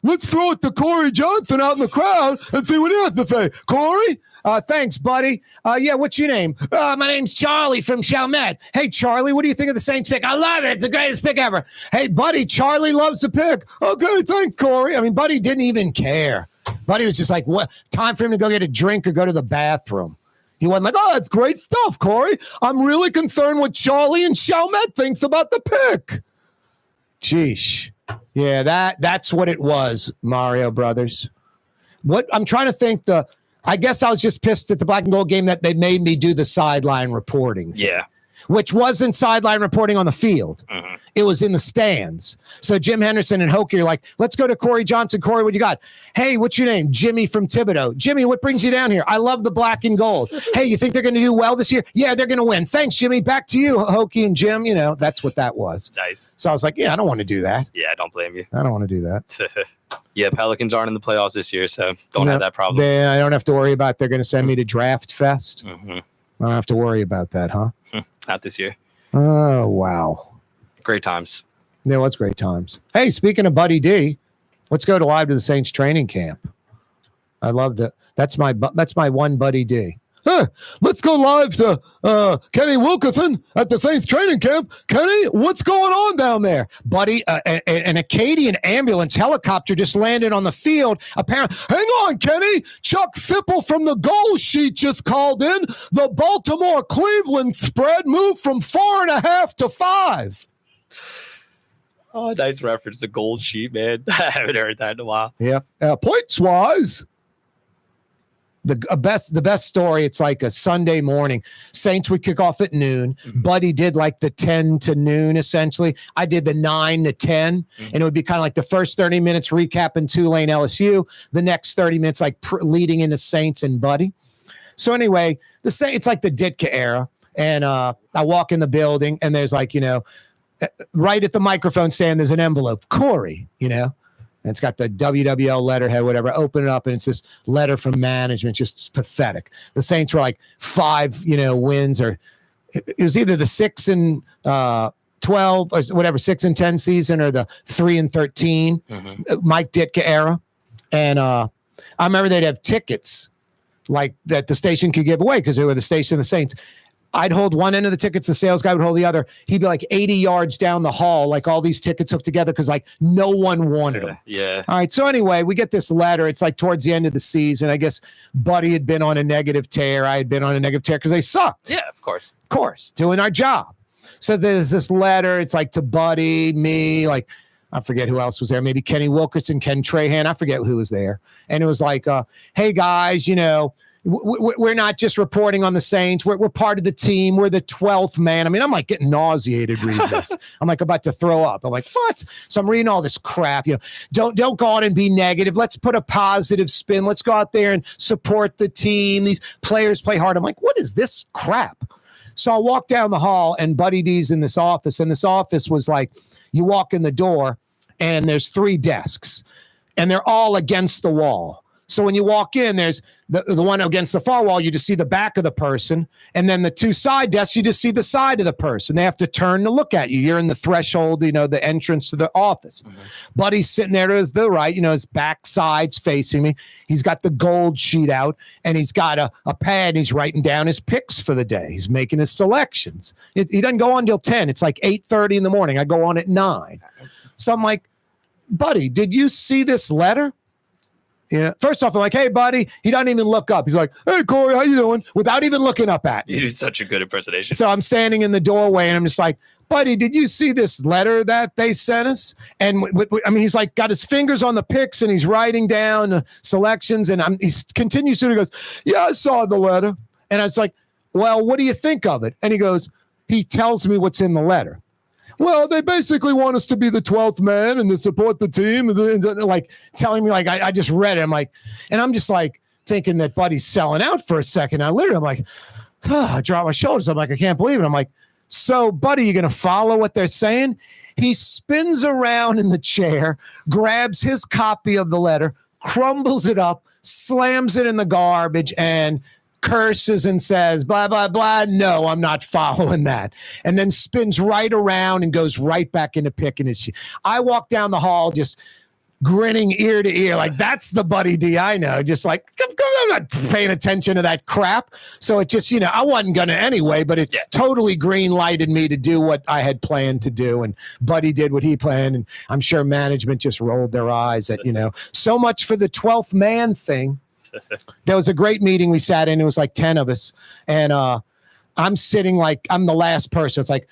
let's throw it to Corey Johnson out in the crowd and see what he has to say. Corey? Thanks, buddy. Yeah, what's your name? My name's Charlie from Chalmette. Hey, Charlie, what do you think of the Saints pick? I love it. It's the greatest pick ever. Hey, buddy, Charlie loves the pick. Okay, thanks, Corey. Buddy didn't even care. Buddy was just like, what? Time for him to go get a drink or go to the bathroom. He wasn't like, oh, that's great stuff, Corey. I'm really concerned what Charlie and Chalmette thinks about the pick. Sheesh. Yeah, that's what it was, Mario Brothers. What I'm trying to think I guess I was just pissed at the black and gold game that they made me do the sideline reporting thing. Yeah. Which wasn't sideline reporting on the field. It was in the stands. So Jim Henderson and Hokie are like, let's go to Corey Johnson. Corey, what you got? Hey, what's your name? Jimmy from Thibodeau. Jimmy, what brings you down here? I love the black and gold. Hey, you think they're going to do well this year? Yeah, they're going to win. Thanks, Jimmy. Back to you, Hokie and Jim. That's what that was. Nice. So I was like, yeah, I don't want to do that. Yeah, I don't blame you. I don't want to do that. Yeah, Pelicans aren't in the playoffs this year, so don't have that problem. I don't have to worry about they're going to send me to Draft Fest. I don't have to worry about that, huh? Not this year. Oh, wow. Great times. Yeah, what's great times. Hey, speaking of Buddy D, let's go live to the Saints training camp. I love that. That's my one Buddy D. Let's go live to Kenny Wilkerson at the Saints training camp. Kenny, what's going on down there? Buddy, an Acadian ambulance helicopter just landed on the field. Apparently, hang on, Kenny. Chuck Sipple from the goal sheet just called in. The Baltimore-Cleveland spread moved from 4.5 to 5. Oh, nice reference to Gold Sheet, man. I haven't heard that in a while. Yeah. Points-wise, the best story. It's like a Sunday morning. Saints would kick off at noon. Buddy did like the 10 to noon essentially. I did the 9 to 10, and it would be kind of like the first 30 minutes recapping Tulane LSU, the next 30 minutes like leading into Saints and Buddy. So anyway, it's like the Ditka era, and I walk in the building, and there's like, right at the microphone stand, there's an envelope, Corey, and it's got the WWL letterhead, whatever. Open it up, and it's this letter from management, just pathetic. The Saints were like 5, wins, or it was either the 6 and 12 or whatever, 6 and 10 season, or the 3 and 13 Mike Ditka era. And I remember they'd have tickets like that the station could give away because they were the station of the Saints. I'd hold one end of the tickets, the sales guy would hold the other. He'd be like 80 yards down the hall, like all these tickets hooked together because like no one wanted them. Yeah. All right. So anyway, we get this letter. It's like towards the end of the season. I guess Buddy had been on a negative tear. I had been on a negative tear because they sucked. Yeah, of course. Of course. Doing our job. So there's this letter. It's like to Buddy, me, like I forget who else was there. Maybe Kenny Wilkerson, Ken Trahan. I forget who was there. And it was like, hey guys, we're not just reporting on the Saints. We're part of the team. We're the 12th man. I mean, I'm like getting nauseated reading this. I'm like about to throw up. I'm like, what? So I'm reading all this crap. Don't go out and be negative. Let's put a positive spin. Let's go out there and support the team. These players play hard. I'm like, what is this crap? So I walk down the hall, and Buddy D's in this office. And this office was like, you walk in the door, and there's 3 desks, and they're all against the wall. So when you walk in, there's the one against the far wall, you just see the back of the person. And then the 2 side desks, you just see the side of the person. They have to turn to look at you. You're in the threshold, the entrance to the office. Buddy's sitting there to the right, his backside's facing me. He's got the gold sheet out, and he's got a pad, and he's writing down his picks for the day. He's making his selections. He doesn't go on till 10. It's like 8:30 in the morning. I go on at 9. So I'm like, Buddy, did you see this letter? First off, I'm like, hey, buddy. He doesn't even look up. He's like, hey, Corey, how you doing? Without even looking up at me. You do such a good impersonation. So I'm standing in the doorway, and I'm just like, buddy, did you see this letter that they sent us? And he's like got his fingers on the picks, and he's writing down the selections, and he continues to, he goes, yeah, I saw the letter. And I was like, well, what do you think of it? And he tells me what's in the letter. Well, they basically want us to be the 12th man and to support the team. And like telling me, like, I just read it. I'm just like thinking that Buddy's selling out for a second. I'm like, I drop my shoulders. I'm like, I can't believe it. I'm like, so Buddy, you going to follow what they're saying? He spins around in the chair, grabs his copy of the letter, crumbles it up, slams it in the garbage, and curses and says, blah, blah, blah. No, I'm not following that. And then spins right around and goes right back into picking his shit. I walk down the hall just grinning ear to ear. Like, that's the Buddy D I know. Just like, I'm not paying attention to that crap. So it just, I wasn't going to anyway, but it totally green lighted me to do what I had planned to do. And Buddy did what he planned. And I'm sure management just rolled their eyes at, so much for the 12th man thing. There was a great meeting we sat in. It was like 10 of us. And I'm sitting like I'm the last person. It's like,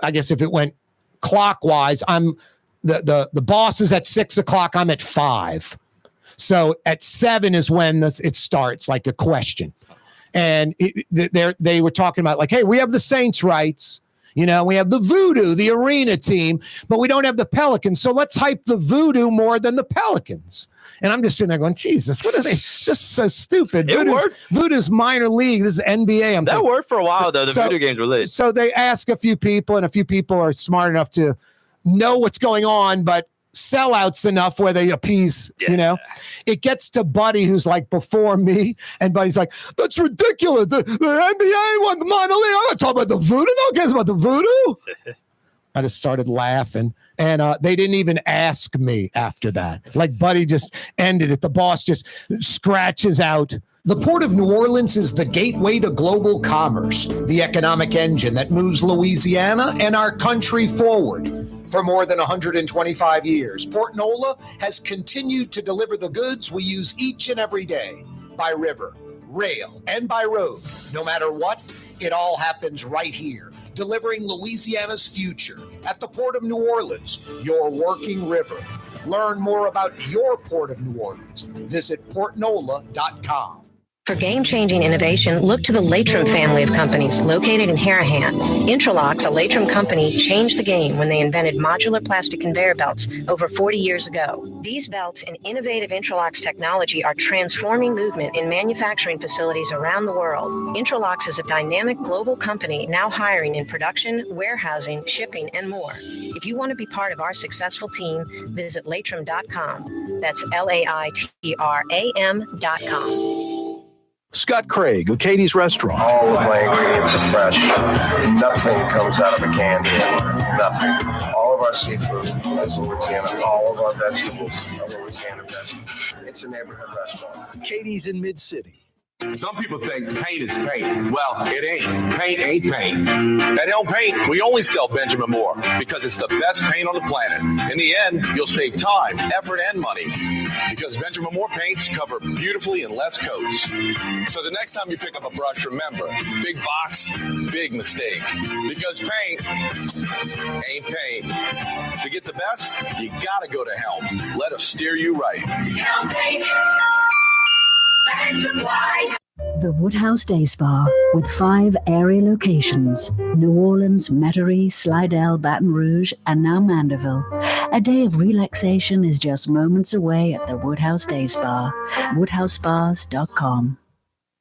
I guess if it went clockwise, I'm the boss is at 6 o'clock. I'm at 5. So at 7 is when it starts, like a question. And they were talking about like, hey, we have the Saints rights. We have the Voodoo, the arena team, but we don't have the Pelicans. So let's hype the Voodoo more than the Pelicans. And I'm just sitting there going, Jesus, what are they? It's just so stupid. Voodoo's minor league. This is NBA. That worked for a while, though. The Voodoo games were lit. So they ask a few people, and a few people are smart enough to know what's going on, but sellouts enough where they appease, It gets to Buddy, who's like before me, and Buddy's like, that's ridiculous. The NBA won the minor league. I'm not talking about the Voodoo. No one cares about the Voodoo. I just started laughing, and they didn't even ask me after that. Like, Buddy just ended it. The boss just scratches out. The Port of New Orleans is the gateway to global commerce, the economic engine that moves Louisiana and our country forward. For more than 125 years, Port Nola has continued to deliver the goods we use each and every day by river, rail, and by road. No matter what, it all happens right here, delivering Louisiana's future at the Port of New Orleans, your working river. Learn more about your Port of New Orleans. Visit portnola.com. For game-changing innovation, look to the Latrim family of companies located in Harahan. Intralox, a Latrim company, changed the game when they invented modular plastic conveyor belts over 40 years ago. These belts and innovative Intralox technology are transforming movement in manufacturing facilities around the world. Intralox is a dynamic global company now hiring in production, warehousing, shipping, and more. If you want to be part of our successful team, visit latrim.com. That's LAITRAM.com. Scott Craig of Katie's Restaurant. All of my ingredients are fresh. Nothing comes out of a can here. Nothing. All of our seafood is Louisiana. All of our vegetables are Louisiana vegetables. It's a neighborhood restaurant. Katie's in Mid-City. Some people think paint is paint. Well, it ain't. Paint ain't paint. At Helm Paint, we only sell Benjamin Moore because it's the best paint on the planet. In the end, you'll save time, effort, and money because Benjamin Moore paints cover beautifully in less coats. So the next time you pick up a brush, remember, big box, big mistake. Because paint ain't paint. To get the best, you gotta go to Helm. Let us steer you right. Helm Paint. The Woodhouse Day Spa, with 5 area locations: New Orleans, Metairie, Slidell, Baton Rouge, and now Mandeville. A day of relaxation is just moments away at the Woodhouse Day Spa. WoodhouseSpas.com.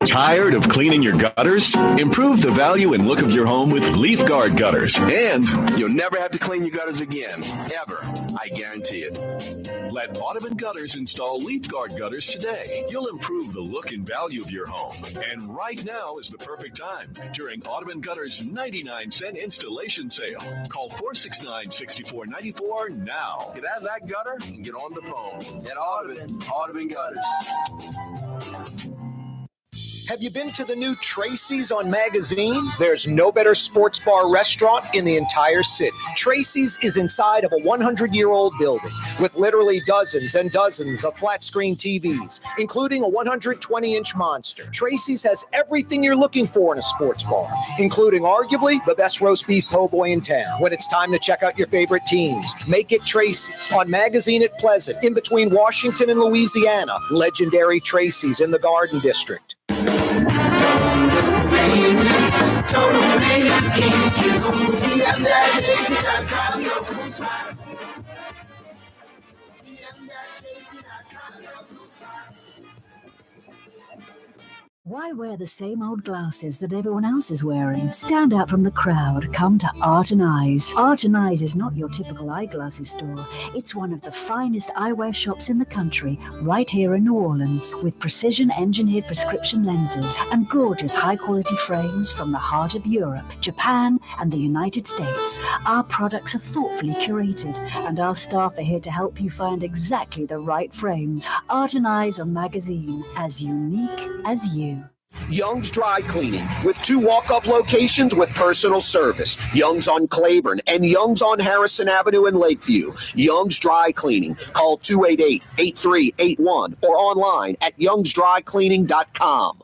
Tired of cleaning your gutters? Improve the value and look of your home with Leaf Guard gutters, and you'll never have to clean your gutters again, ever. I guarantee it. Let Audubon Gutters install Leaf Guard gutters today. You'll improve the look and value of your home. And right now is the perfect time during Audubon Gutters' 99-cent installation sale. Call 469-6494 now. Get out of that gutter and get on the phone. At Audubon Gutters. Have you been to the new Tracy's on Magazine? There's no better sports bar restaurant in the entire city. Tracy's is inside of a 100-year-old building with literally dozens and dozens of flat-screen TVs, including a 120-inch monster. Tracy's has everything you're looking for in a sports bar, including arguably the best roast beef po' boy in town. When it's time to check out your favorite teams, make it Tracy's on Magazine at Pleasant, in between Washington and Louisiana. Legendary Tracy's in the Garden District. Why wear the same old glasses that everyone else is wearing? Stand out from the crowd. Come to Art and Eyes. Art and Eyes is not your typical eyeglasses store. It's one of the finest eyewear shops in the country, right here in New Orleans, with precision-engineered prescription lenses and gorgeous high-quality frames from the heart of Europe, Japan, and the United States. Our products are thoughtfully curated, and our staff are here to help you find exactly the right frames. Art and Eyes on Magazine, as unique as you. Young's Dry Cleaning, with 2 walk-up locations with personal service. Young's on Claiborne and Young's on Harrison Avenue in Lakeview. Young's Dry Cleaning. Call 288-8381 or online at youngsdrycleaning.com.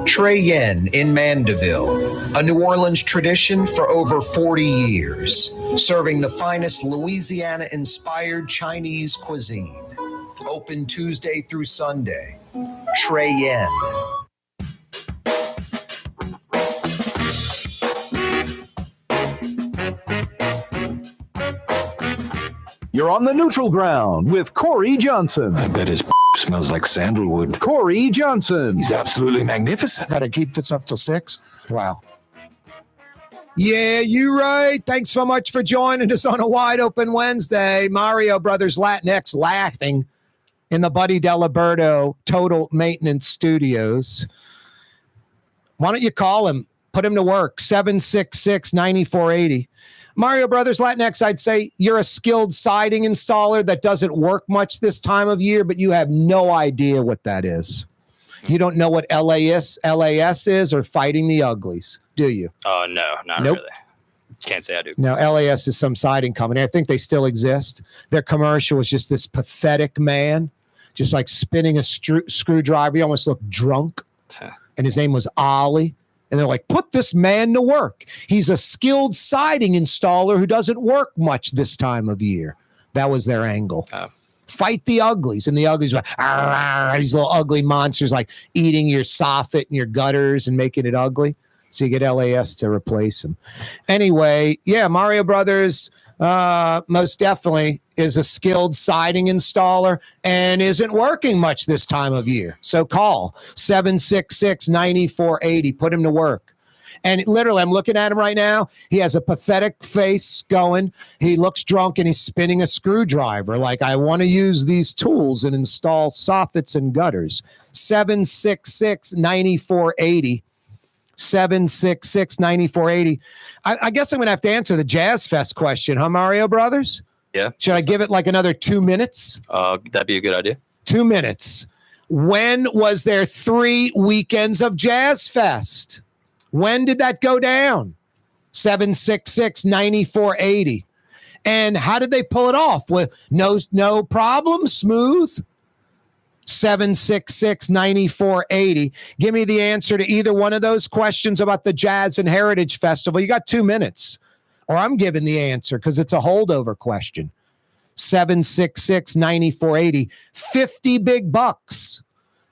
Trey Yen in Mandeville, a New Orleans tradition for over 40 years, serving the finest Louisiana-inspired Chinese cuisine. Open Tuesday through Sunday. Trey Yen. You're on the neutral ground with Corey Johnson. I bet his smells like sandalwood. Corey Johnson. He's absolutely magnificent. Gotta keep this up till 6. Wow. Yeah, you're right. Thanks so much for joining us on a wide open Wednesday. Mario Brothers Latinx laughing in the Buddy Deliberto Total Maintenance Studios. Why don't you call him? Put him to work. 766-9480. Mario Brothers Latinx, I'd say you're a skilled siding installer that doesn't work much this time of year, but you have no idea what that is. You don't know what LAS is or Fighting the Uglies, do you? Oh, no, not Nope. really. Can't say I do. No, LAS is some siding company. I think they still exist. Their commercial was just this pathetic man, just like spinning a screwdriver. He almost looked drunk. And his name was Ollie. And they're like, put this man to work. He's a skilled siding installer who doesn't work much this time of year. That was their angle. Fight the uglies. And the uglies were these little ugly monsters like eating your soffit and your gutters and making it ugly. So you get LAS to replace them. Anyway, yeah, Mario Brothers most definitely is a skilled siding installer and isn't working much this time of year. So call 766-9480. Put him to work. And literally, I'm looking at him right now. He has a pathetic face going. He looks drunk and he's spinning a screwdriver. Like, I want to use these tools and install soffits and gutters. 766-9480. 766-9480. I guess I'm going to have to answer the Jazz Fest question, huh, Mario Brothers? Yeah. Should I give it like another 2 minutes? That'd be a good idea. 2 minutes. When was there 3 weekends of Jazz Fest? When did that go down? 766-9480. And how did they pull it off? With no problem? Smooth? 766-9480. Give me the answer to either one of those questions about the Jazz and Heritage Festival. You got 2 minutes. Or I'm giving the answer because it's a holdover question. 766-9480. 50 big bucks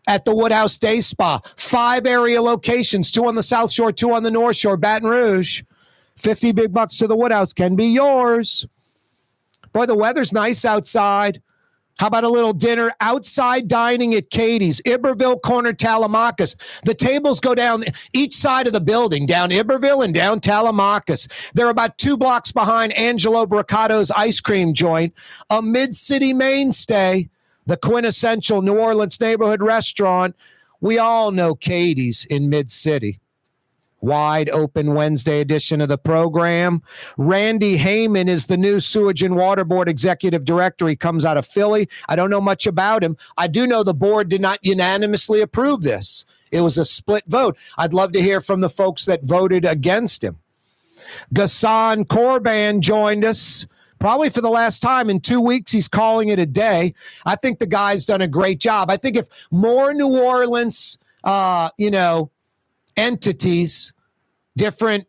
at the Woodhouse Day Spa. 5 area locations, 2 on the South Shore, 2 on the North Shore, Baton Rouge. 50 big bucks to the Woodhouse can be yours. Boy, the weather's nice outside. How about a little dinner outside dining at Katie's, Iberville Corner, Tallahassee? The tables go down each side of the building, down Iberville and down Tallahassee. They're about 2 blocks behind Angelo Bricato's ice cream joint, a mid-city mainstay, the quintessential New Orleans neighborhood restaurant. We all know Katie's in mid-city. Wide open Wednesday edition of the program. Randy Heyman is the new Sewage and Water Board Executive Director. He comes out of Philly. I don't know much about him. I do know the board did not unanimously approve this. It was a split vote. I'd love to hear from the folks that voted against him. Ghassan Korban joined us. Probably for the last time in 2 weeks, he's calling it a day. I think the guy's done a great job. I think if more New Orleans, entities, different,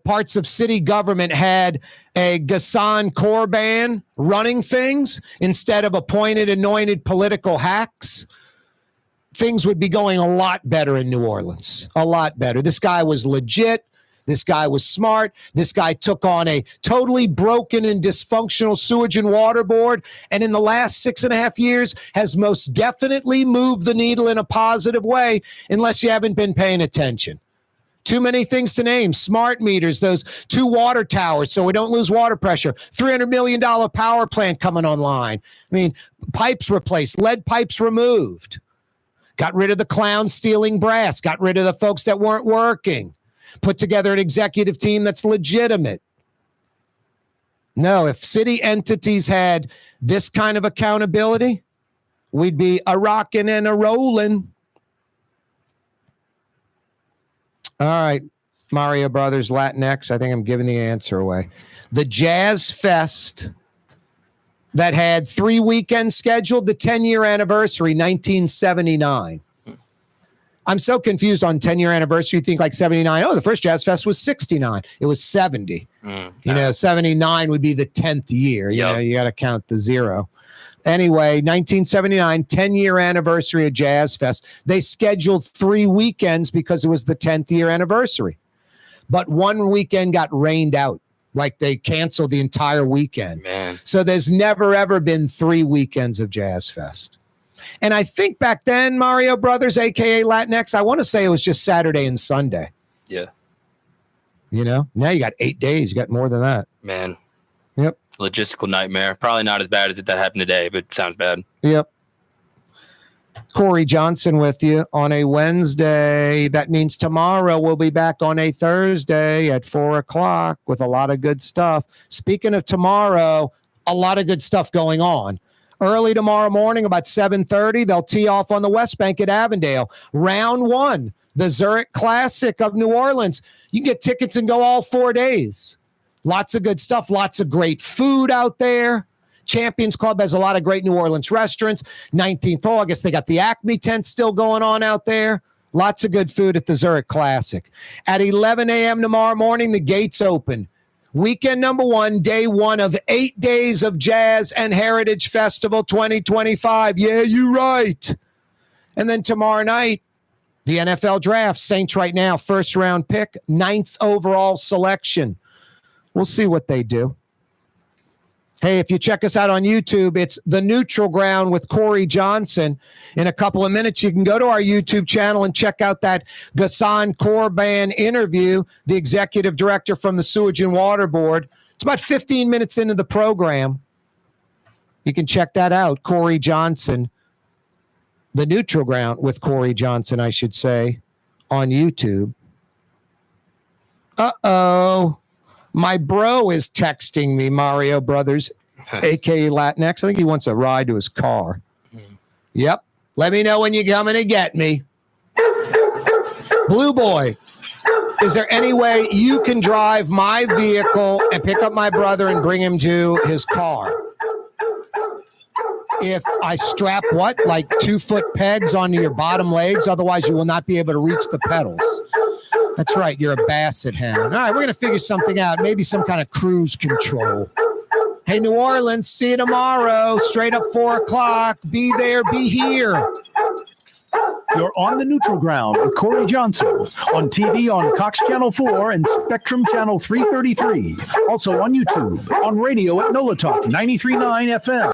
parts of city government had a Ghassan Korban running things instead of appointed, anointed political hacks, things would be going a lot better in New Orleans. A lot better. This guy was legit. This guy was smart. This guy took on a totally broken and dysfunctional sewage and water board, and in the last 6.5 years has most definitely moved the needle in a positive way, unless you haven't been paying attention. Too many things to name. Smart meters, those 2 water towers so we don't lose water pressure. $300 million power plant coming online. I mean, pipes replaced, lead pipes removed. Got rid of the clowns stealing brass. Got rid of the folks that weren't working. Put together an executive team that's legitimate. No, if city entities had this kind of accountability, we'd be a rocking and a rolling. All right, Mario Brothers, Latinx. I think I'm giving the answer away. The Jazz Fest that had 3 weekends scheduled, the 10-year anniversary, 1979. I'm so confused on 10-year anniversary. You think like 79. Oh, the first Jazz Fest was 69. It was 70. 79 would be the 10th year. Yep. You got to count the 0. Anyway, 1979, 10-year anniversary of Jazz Fest. They scheduled 3 weekends because it was the 10th year anniversary. But 1 weekend got rained out. Like they canceled the entire weekend. Man. So there's never, ever been 3 weekends of Jazz Fest. And I think back then, Mario Brothers, a.k.a. Latinx, I want to say it was just Saturday and Sunday. Yeah. Now you got 8 days. You got more than that. Man. Yep. Logistical nightmare. Probably not as bad as that happened today, but sounds bad. Yep. Corey Johnson with you on a Wednesday. That means tomorrow we'll be back on a Thursday at 4:00 with a lot of good stuff. Speaking of tomorrow, a lot of good stuff going on. Early tomorrow morning, about 7:30, they'll tee off on the West Bank at Avondale. Round 1, the Zurich Classic of New Orleans. You can get tickets and go all 4 days. Lots of good stuff. Lots of great food out there. Champions Club has a lot of great New Orleans restaurants. 19th August, they got the Acme tent still going on out there. Lots of good food at the Zurich Classic. At 11 a.m. tomorrow morning, the gates open. Weekend number 1, day 1 of 8 days of Jazz and Heritage Festival 2025. Yeah, you're right. And then tomorrow night, the NFL draft. Saints right now, first round pick, 9th overall selection. We'll see what they do. Hey, if you check us out on YouTube, it's The Neutral Ground with Corey Johnson. In a couple of minutes, you can go to our YouTube channel and check out that Ghassan Korban interview, the executive director from the Sewage and Water Board. It's about 15 minutes into the program. You can check that out, Corey Johnson. The Neutral Ground with Corey Johnson, I should say, on YouTube. Uh-oh. My bro is texting me, Mario Brothers, a.k.a. Latinx. I think he wants a ride to his car. Yep. Let me know when you're coming to get me. Blue Boy, is there any way you can drive my vehicle and pick up my brother and bring him to his car? If I strap like 2-foot pegs onto your bottom legs, otherwise you will not be able to reach the pedals. That's right, you're a basset hound. All right, we're going to figure something out, maybe some kind of cruise control. Hey, New Orleans, see you tomorrow, straight up 4 o'clock. Be there, be here. You're on the Neutral Ground with Corey Johnson on TV on Cox Channel 4 and Spectrum Channel 333. Also on YouTube, on radio at NOLA Talk 93.9 FM.